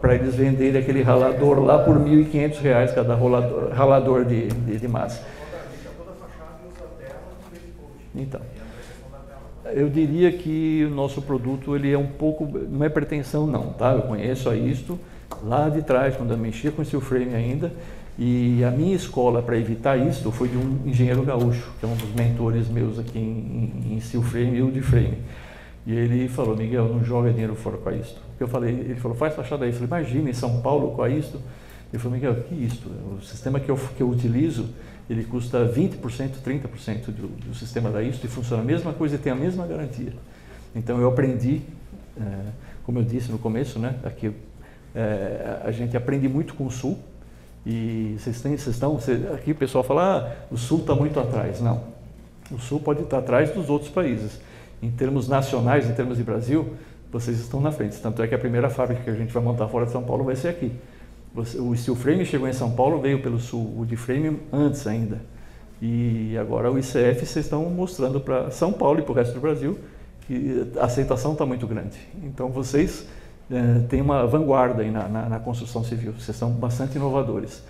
Para eles venderem aquele ralador lá por R$ 1.500 cada ralador de massa. Então, eu diria que o nosso produto ele é um pouco, não é pretensão não, tá? Eu conheço a Isto lá de trás, quando eu mexia com steel frame ainda, e a minha escola para evitar isso foi de um engenheiro gaúcho, que é um dos mentores meus aqui em steel frame e wood frame. E ele falou, Miguel, não joga dinheiro fora com a Isto. Ele falou, faz fachada aí. Eu falei, imagina, em São Paulo com a Isto. Ele falou, Miguel, que Isto? O sistema que eu utilizo, ele custa 20%, 30% do sistema da Isto e funciona a mesma coisa e tem a mesma garantia. Então eu aprendi, como eu disse no começo, né, aqui, a gente aprende muito com o Sul. E aqui o pessoal fala, o Sul está muito atrás. Não, o Sul pode estar atrás dos outros países. Em termos nacionais, em termos de Brasil, vocês estão na frente. Tanto é que a primeira fábrica que a gente vai montar fora de São Paulo vai ser aqui. O steel frame chegou em São Paulo, veio pelo Sul, o wood frame antes ainda. E agora o ICF vocês estão mostrando para São Paulo e para o resto do Brasil que a aceitação está muito grande. Então vocês têm uma vanguarda aí na construção civil, vocês são bastante inovadores.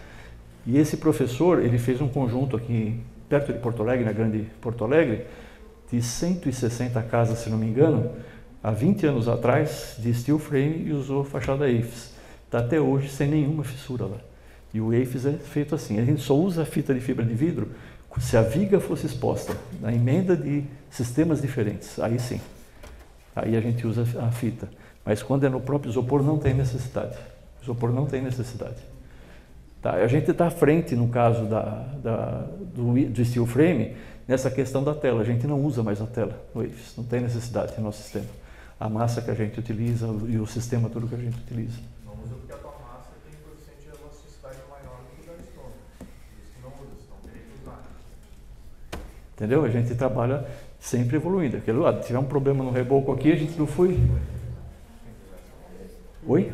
E esse professor, ele fez um conjunto aqui perto de Porto Alegre, na grande Porto Alegre, de 160 casas, se não me engano, há 20 anos atrás, de steel frame e usou fachada AFES. Está até hoje sem nenhuma fissura lá. E o AFES é feito assim, a gente só usa a fita de fibra de vidro se a viga fosse exposta na emenda de sistemas diferentes, aí sim. Aí a gente usa a fita. Mas quando é no próprio isopor, não tem necessidade. O isopor não tem necessidade. Tá, a gente está à frente, no caso do steel frame, nessa questão da tela. A gente não usa mais a tela no AFES, não tem necessidade no nosso sistema. A massa que a gente utiliza e o sistema todo que a gente utiliza. Não usa porque a tua massa tem coeficiente de elasticidade maior do que o da Stone. Por isso que não usa, senão teria que usar. Entendeu? A gente trabalha sempre evoluindo. Aquele lado, se tiver um problema no reboco aqui, a gente não foi... Oi?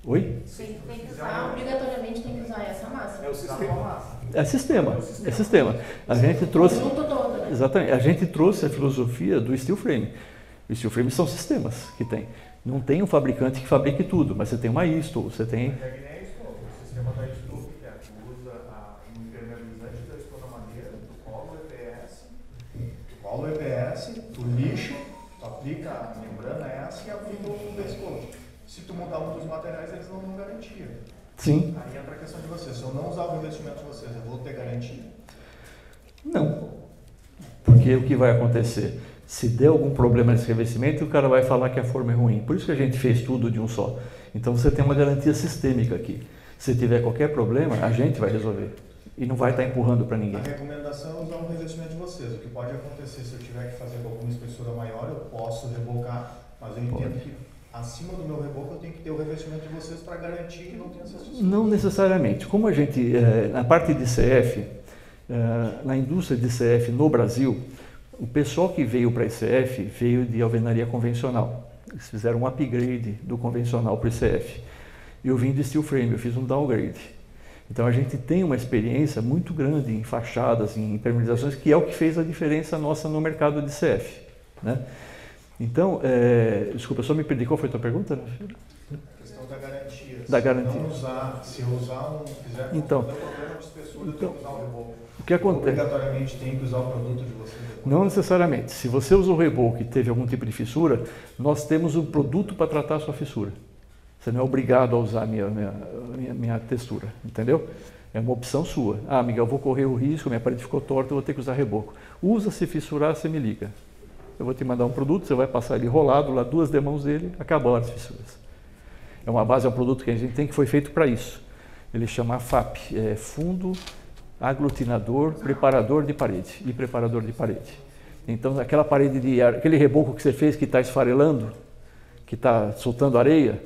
Oi? Tem que usar, obrigatoriamente tem que usar essa massa. É o sistema. É sistema. A gente trouxe... Todo, né? Exatamente. A gente trouxe a filosofia do steel frame. O steel frame são sistemas que tem. Não tem um fabricante que fabrique tudo, mas você tem uma Isto, você tem... O sistema da Isto, que é, tu usa o impermeabilizante da Isto na madeira, tu cola o EPS. Tu cola o EPS, tu lixa, tu aplica a membrana essa e aplica o Base-Coat. Se tu mudar um dos materiais, eles não dão garantia. Sim. Aí entra a questão de vocês. Se eu não usar o investimento de vocês, eu vou ter garantia? Não. Porque o que vai acontecer? Se der algum problema nesse revestimento, o cara vai falar que a forma é ruim. Por isso que a gente fez tudo de um só. Então você tem uma garantia sistêmica aqui. Se tiver qualquer problema, a gente vai resolver. E não vai estar empurrando para ninguém. A recomendação é usar o revestimento de vocês. O que pode acontecer se eu tiver que fazer com alguma espessura maior, eu posso rebocar, mas eu entendo que acima do meu reboco eu tenho que ter o revestimento de vocês para garantir que não tenha essa fissura. Não necessariamente. Como a gente, na parte de CF, na indústria de CF no Brasil, o pessoal que veio para a ICF veio de alvenaria convencional. Eles fizeram um upgrade do convencional para o ICF. Eu vim de steel frame, eu fiz um downgrade. Então a gente tem uma experiência muito grande em fachadas, em impermeabilizações, que é o que fez a diferença nossa no mercado de CF, né? Então, desculpa, eu só me perdi. Qual foi a tua pergunta? A questão da garantia. Da garantia. Não usar, se eu usar quiser então, problema de espessura, eu tenho que usar o reboco. O que acontece? Obrigatoriamente tem que usar o produto de vocês? Não necessariamente. Se você usou o reboco e teve algum tipo de fissura, nós temos um produto para tratar a sua fissura. Você não é obrigado a usar a minha textura, entendeu? É uma opção sua. Ah, Miguel, eu vou correr o risco, minha parede ficou torta, eu vou ter que usar reboco. Usa, se fissurar, você me liga. Eu vou te mandar um produto, você vai passar ele rolado, lá 2 demãos dele, acabou as fissuras. É uma base, é um produto que a gente tem que foi feito para isso. Ele chama FAP, Fundo Aglutinador Preparador de Parede e Preparador de Parede. Então, aquela parede aquele reboco que você fez que está esfarelando, que está soltando areia,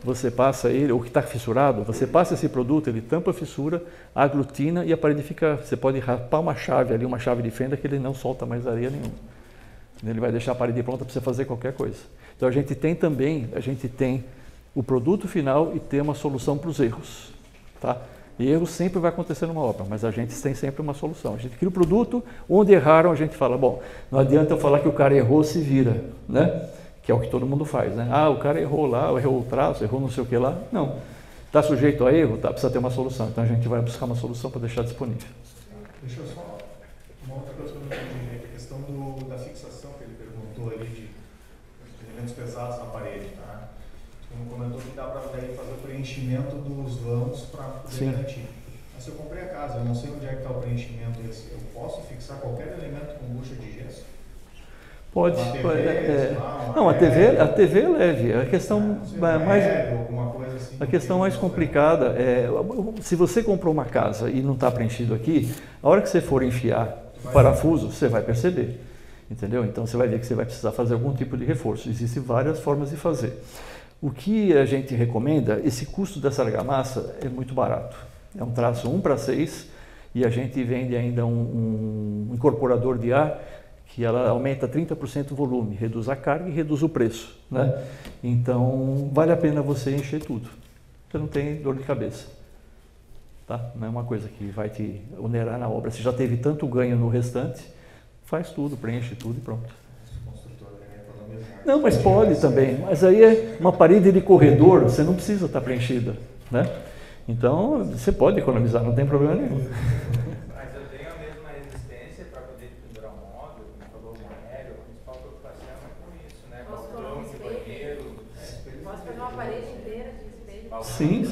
você passa ele, ou que está fissurado, você passa esse produto, ele tampa a fissura, aglutina e a parede fica, você pode rapar uma chave ali, uma chave de fenda que ele não solta mais areia nenhuma. Ele vai deixar a parede pronta para você fazer qualquer coisa. Então a gente tem também, o produto final e ter uma solução para os erros. Tá? E erro sempre vai acontecer numa obra, mas a gente tem sempre uma solução. A gente cria o produto, onde erraram a gente fala, bom, não adianta eu falar que o cara errou, se vira, né? Que é o que todo mundo faz, né? Ah, o cara errou lá, errou o traço, errou não sei o que lá. Não. Está sujeito a erro? Tá, precisa ter uma solução. Então a gente vai buscar uma solução para deixar disponível. Deixa eu só, uma outra coisa que eu não entendi, a questão da fixação que ele perguntou ali, de elementos pesados na parede, tá? Como comentou que dá para fazer o preenchimento dos vãos para poder garantir. Mas se eu comprei a casa, eu não sei onde é que está o preenchimento desse, eu posso fixar qualquer elemento com bucha de gesso? Pode. Não, a TV é leve. A questão a questão mais complicada é, se você comprou uma casa e não está preenchido aqui, a hora que você for enfiar o parafuso, você vai perceber. Entendeu? Então você vai ver que você vai precisar fazer algum tipo de reforço. Existem várias formas de fazer. O que a gente recomenda, esse custo dessa argamassa é muito barato. É um traço 1:6 e a gente vende ainda um incorporador de ar que ela aumenta 30% o volume, reduz a carga e reduz o preço, né? Então, vale a pena você encher tudo. Você não tem dor de cabeça, tá? Não é uma coisa que vai te onerar na obra. Você já teve tanto ganho no restante, faz tudo, preenche tudo e pronto. Não, mas pode também. Mas aí é uma parede de corredor, você não precisa estar preenchida, né? Então, você pode economizar, não tem problema nenhum. Sim.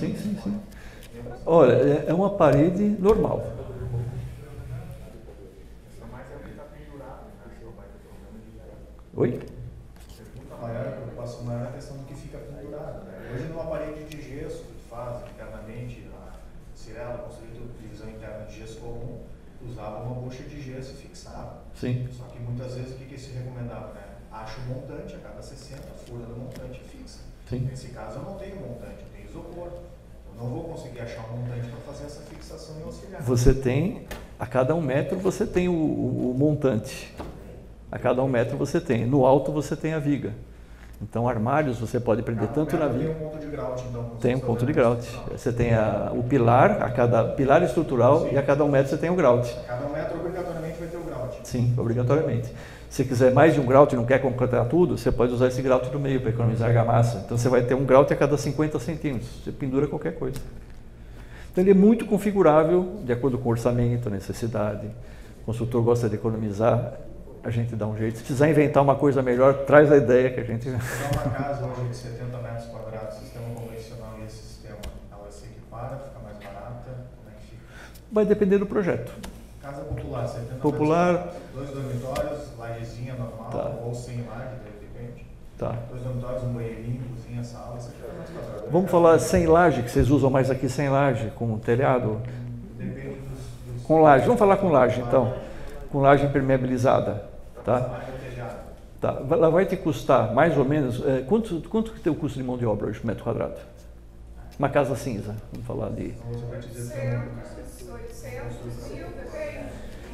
Olha, é uma parede normal. Oi? A preocupação maior é a questão do que fica pendurado, né? Hoje, numa parede de gesso que faz internamente, a Cirela construiu divisão interna de gesso comum, usava uma bucha de gesso e fixava. Sim. Só que muitas vezes o que se recomendava, né? Acha o montante a cada 60, fura do montante e fixa. Sim. Nesse caso eu não tenho montante, eu tenho isopor. Eu não vou conseguir achar um montante para fazer essa fixação e auxiliar. Você tem, a cada 1 metro você tem o montante. A cada 1 metro você tem. No alto você tem a viga. Então armários você pode prender tanto na viga. Tem um ponto de grout, então. Tem um ponto de grout. Você tem o pilar, a cada pilar estrutural. Sim. E a cada 1 metro você tem o grout. A cada 1 metro obrigatoriamente vai ter o grout. Sim, obrigatoriamente. Se quiser mais de um grout e não quer completar tudo, você pode usar esse grout no meio para economizar argamassa. Então você vai ter um grout a cada 50 centímetros. Você pendura qualquer coisa. Então ele é muito configurável, de acordo com o orçamento, a necessidade. O construtor gosta de economizar, a gente dá um jeito. Se precisar inventar uma coisa melhor, traz a ideia que a gente... Se uma casa hoje de 70 metros quadrados, sistema convencional e esse sistema, ela se equipara, fica mais barata, como é que fica? Vai depender do projeto. Casa popular, 70 popular, metros quadrados, 2 dormitórios, lajezinha normal, tá. Ou sem laje, depende. Tá. 2 dormitórios, um banheirinho, cozinha, sala, 70 metros quadrados. Vamos falar sem laje, que vocês usam mais aqui sem laje, com telhado? Depende dos... Com laje, vamos falar com laje então. Com laje impermeabilizada, tá? Tá. Ela vai te custar mais ou menos, quanto que tem o custo de mão de obra hoje, metro quadrado? Uma casa cinza, vamos falar de...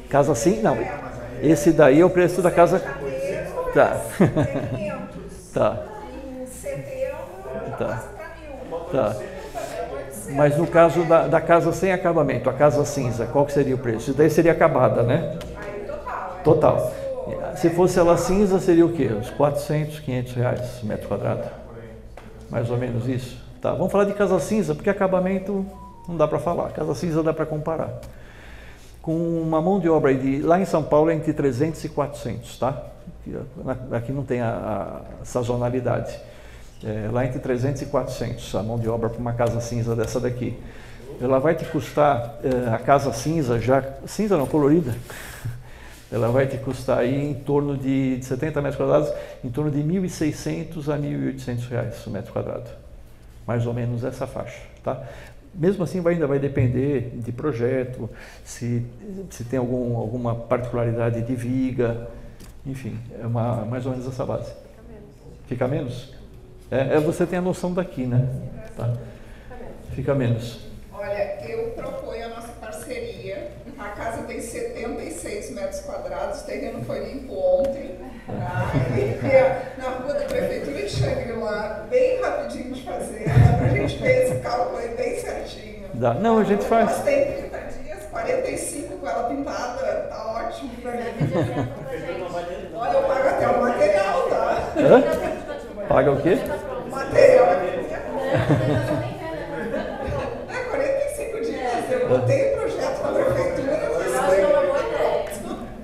Casa cinza? Não, esse daí é o preço da casa... Tá. Tá. Tá. Mas no caso da casa sem acabamento, a casa cinza, qual que seria o preço? Isso daí seria acabada, né? Total. Se fosse ela cinza, seria o quê? Uns 400, 500 reais metro quadrado. Mais ou menos isso. Tá, vamos falar de casa cinza, porque acabamento não dá para falar. Casa cinza dá para comparar. Com uma mão de obra lá em São Paulo é entre 300 e 400, tá? Aqui não tem a sazonalidade. Lá entre 300 e 400 a mão de obra para uma casa cinza dessa daqui. Ela vai te custar, a casa cinza, cinza não, colorida, ela vai te custar aí em torno de 70 metros quadrados, em torno de 1.600 a 1.800 reais o metro quadrado. Mais ou menos essa faixa, tá? Mesmo assim ainda vai depender de projeto, se tem alguma particularidade de viga, enfim, é mais ou menos essa base. Fica menos? Você tem a noção daqui, né? Tá. Fica menos. Olha, eu proponho a nossa parceria. A casa tem 76 metros quadrados, o terreno foi limpo ontem. Tá? Na rua da Prefeitura de ele lá bem rapidinho de fazer, a gente ver esse cálculo aí bem certinho. Dá. Não, a gente faz. Mas tem 30 dias, 45 com ela pintada, tá ótimo pra mim. Olha, eu pago até o material, tá? Hã? Paga o quê? O material é minha conta. É 45 dias, eu botei o projeto na prefeitura,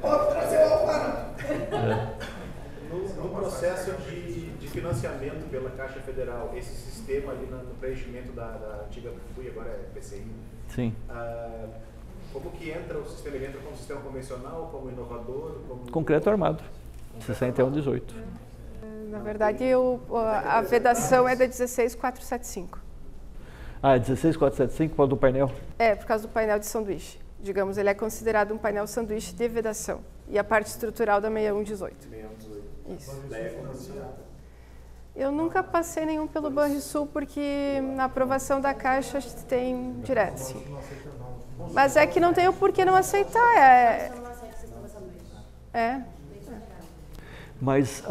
pode trazer o alvará. No processo de financiamento pela Caixa Federal, esse sistema ali no preenchimento da antiga FUI, agora é PCI, Sim. como que entra o sistema? Ele entra como sistema convencional, como inovador? Concreto armado, 6118. Na verdade, a vedação é da 16475. Ah, 16475 por causa do painel? É, por causa do painel de sanduíche. Digamos, ele é considerado um painel sanduíche de vedação. E a parte estrutural da 6118. 6118. Isso. Eu nunca passei nenhum pelo Banrisul, porque na aprovação da Caixa tem direto, sim. Mas é que não tem o porquê não aceitar. Mas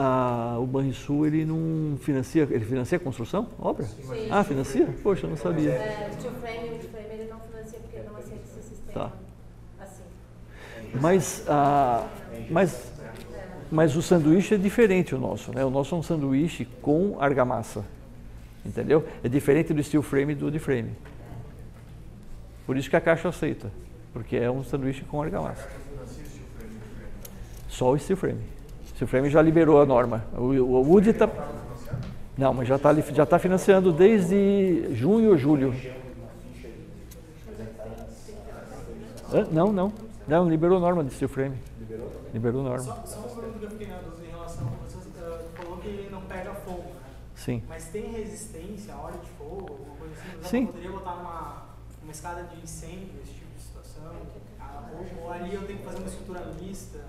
o Banrisul, ele não financia, ele financia a construção, obra? Sim. Ah, financia? Poxa, eu não sabia. O steel frame ele não financia porque ele não aceita esse sistema assim. Mas o sanduíche é diferente o nosso, né? O nosso é um sanduíche com argamassa, entendeu? É diferente do steel frame e do wood frame. Por isso que a Caixa aceita, porque é um sanduíche com argamassa. Só o steel frame. O steel frame já liberou a norma. O wood está... Não, mas já está financiando desde junho ou julho. Não, liberou a norma de steel frame. Liberou a norma. Só uma pergunta que eu fiquei na dúvida em relação a você falou que ele não pega fogo, né? Sim. Mas tem resistência à hora de fogo, alguma coisa assim? Sim. Poderia botar numa escada de incêndio, esse tipo de situação? Ou ali eu tenho que fazer uma estrutura mista?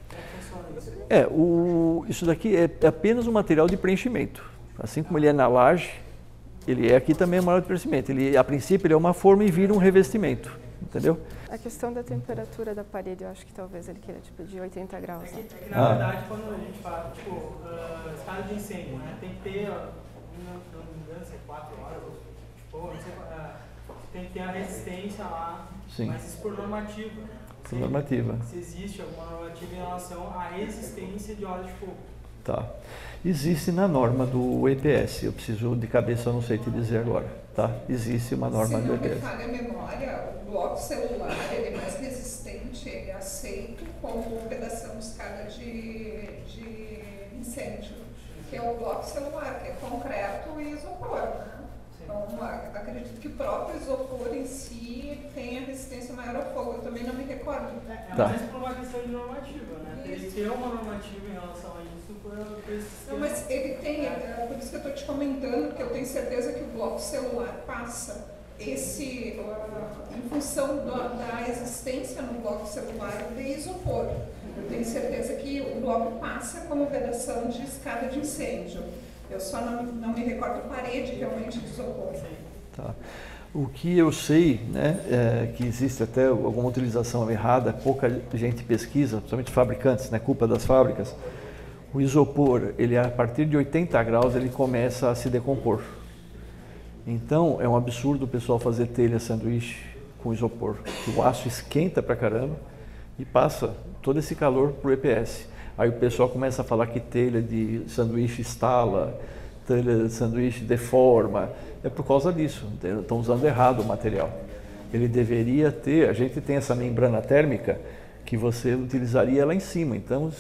Como é que funciona isso? Isso daqui é apenas um material de preenchimento. Assim como ele é na laje, ele é aqui também um material de preenchimento. A princípio, ele é uma forma e vira um revestimento, entendeu? A questão da temperatura da parede, eu acho que talvez ele queira de 80 graus. É que na verdade, quando a gente fala, escada de incêndio, né, tem que ter, não me engano, se é 4 horas, não sei, tem que ter a resistência lá, Sim. Mas isso por normativa. Né? Por normativa. Se existe alguma normativa em relação à resistência de horas de fogo. Tá. Existe na norma do EPS, eu preciso de cabeça, eu não sei te dizer agora, tá? Existe uma norma do EPS. Se não me falha a memória, o bloco celular ele é mais resistente, ele é aceito como vedação de escada de incêndio, que é o bloco celular, que é concreto e isopor, né? Então, acredito que o próprio isopor em si tem a resistência maior ao fogo, eu também não me recordo. Mas por uma questão de normativa, né? Tem que ter uma normativa em relação a isso. Não, mas ele tem, por isso que eu estou te comentando, porque eu tenho certeza que o bloco celular passa em função da existência no bloco celular de isopor. Eu tenho certeza que o bloco passa como vedação de escada de incêndio. Eu só não me recordo parede realmente de isopor. Tá. O que eu sei, né, é que existe até alguma utilização errada, pouca gente pesquisa, principalmente fabricantes, né, culpa das fábricas. O isopor, ele a partir de 80 graus, ele começa a se decompor. Então, é um absurdo o pessoal fazer telha sanduíche com isopor. O aço esquenta pra caramba e passa todo esse calor pro EPS. Aí o pessoal começa a falar que telha de sanduíche estala, telha de sanduíche deforma. É por causa disso, estão usando errado o material. Ele deveria ter, a gente tem essa membrana térmica, que você utilizaria lá em cima. Então,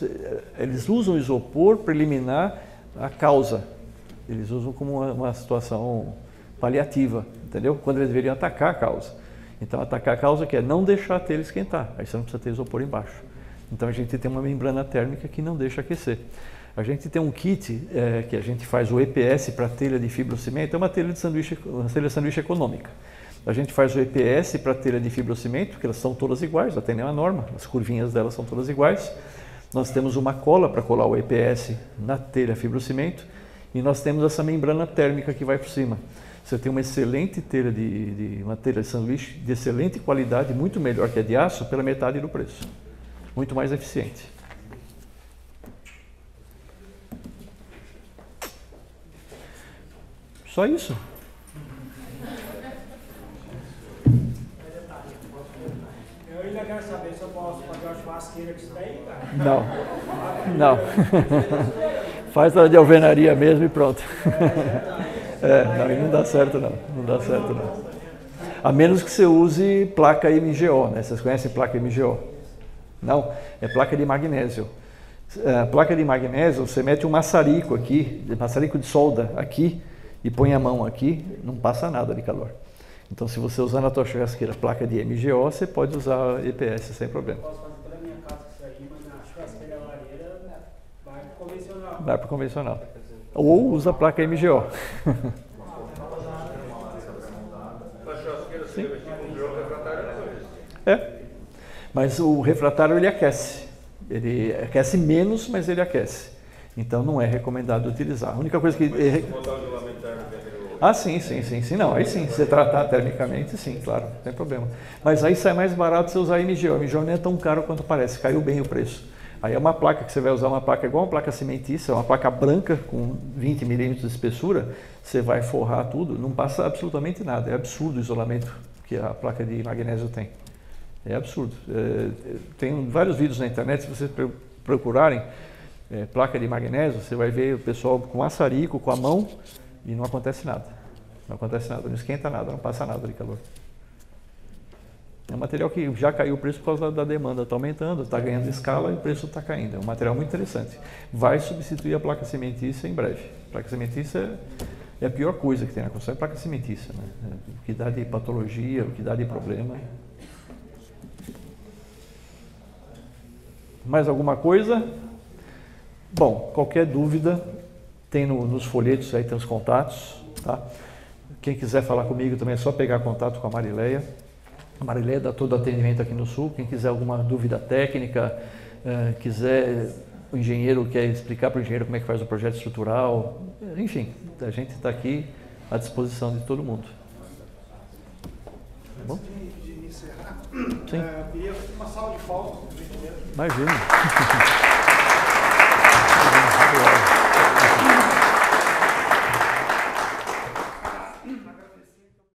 eles usam o isopor para eliminar a causa. Eles usam como uma situação paliativa, entendeu? Quando eles deveriam atacar a causa. Então, atacar a causa que é não deixar a telha esquentar. Aí você não precisa ter isopor embaixo. Então, a gente tem uma membrana térmica que não deixa aquecer. A gente tem um kit que a gente faz o EPS para telha de fibrocimento. É uma telha de sanduíche econômica. A gente faz o EPS para telha de fibrocimento, porque elas são todas iguais, já tem nenhuma norma, as curvinhas delas são todas iguais. Nós temos uma cola para colar o EPS na telha fibrocimento e nós temos essa membrana térmica que vai por cima. Você tem uma excelente telha uma telha de sanduíche de excelente qualidade, muito melhor que a de aço, pela metade do preço. Muito mais eficiente. Só isso. Eu ainda quero saber se eu posso fazer uma churrasqueira com isso daí, cara. Não. Faz a de alvenaria mesmo e pronto. Não dá certo não. Não dá certo não. A menos que você use placa MGO, né? Vocês conhecem placa MGO? Não, é placa de magnésio. Placa de magnésio, você mete um maçarico aqui, maçarico de solda aqui, e põe a mão aqui, não passa nada de calor. Então, se você usar na tua churrasqueira placa de MGO, você pode usar EPS sem problema. Eu posso fazer pela minha casa isso aí, mas na churrasqueira lareira vai pro convencional. Vai para o convencional. Ou usa a placa MGO. Sim. Mas o refratário ele aquece. Ele aquece menos, mas ele aquece. Então não é recomendado utilizar. A única coisa que... sim. Não, aí sim, se você tratar termicamente, sim, claro, não tem problema. Mas aí sai mais barato você usar MGO. A MGO não é tão caro quanto parece, caiu bem o preço. Aí é uma placa que você vai usar, uma placa igual uma placa cimentícia, uma placa branca com 20 milímetros de espessura, você vai forrar tudo, não passa absolutamente nada. É absurdo o isolamento que a placa de magnésio tem. É absurdo. Tem vários vídeos na internet, se vocês procurarem placa de magnésio, você vai ver o pessoal com maçarico, com a mão, e não acontece nada. Não acontece nada, não esquenta nada, não passa nada de calor. É um material que já caiu o preço por causa da demanda, está aumentando, está ganhando escala e o preço está caindo. É um material muito interessante. Vai substituir a placa cimentícia em breve. A placa cimentícia é a pior coisa que tem na construção, é a placa cimentícia, né? O que dá de patologia, o que dá de problema. Mais alguma coisa? Bom, qualquer dúvida, tem nos folhetos aí, tem os contatos, tá? Quem quiser falar comigo também é só pegar contato com a Marileia. A Marileia dá todo o atendimento aqui no Sul. Quem quiser alguma dúvida técnica, o engenheiro quer explicar para o engenheiro como é que faz o projeto estrutural, enfim, a gente está aqui à disposição de todo mundo. Tá bom? Antes de encerrar, Sim. Eu queria uma salva de palmas, por gentileza. Imagina.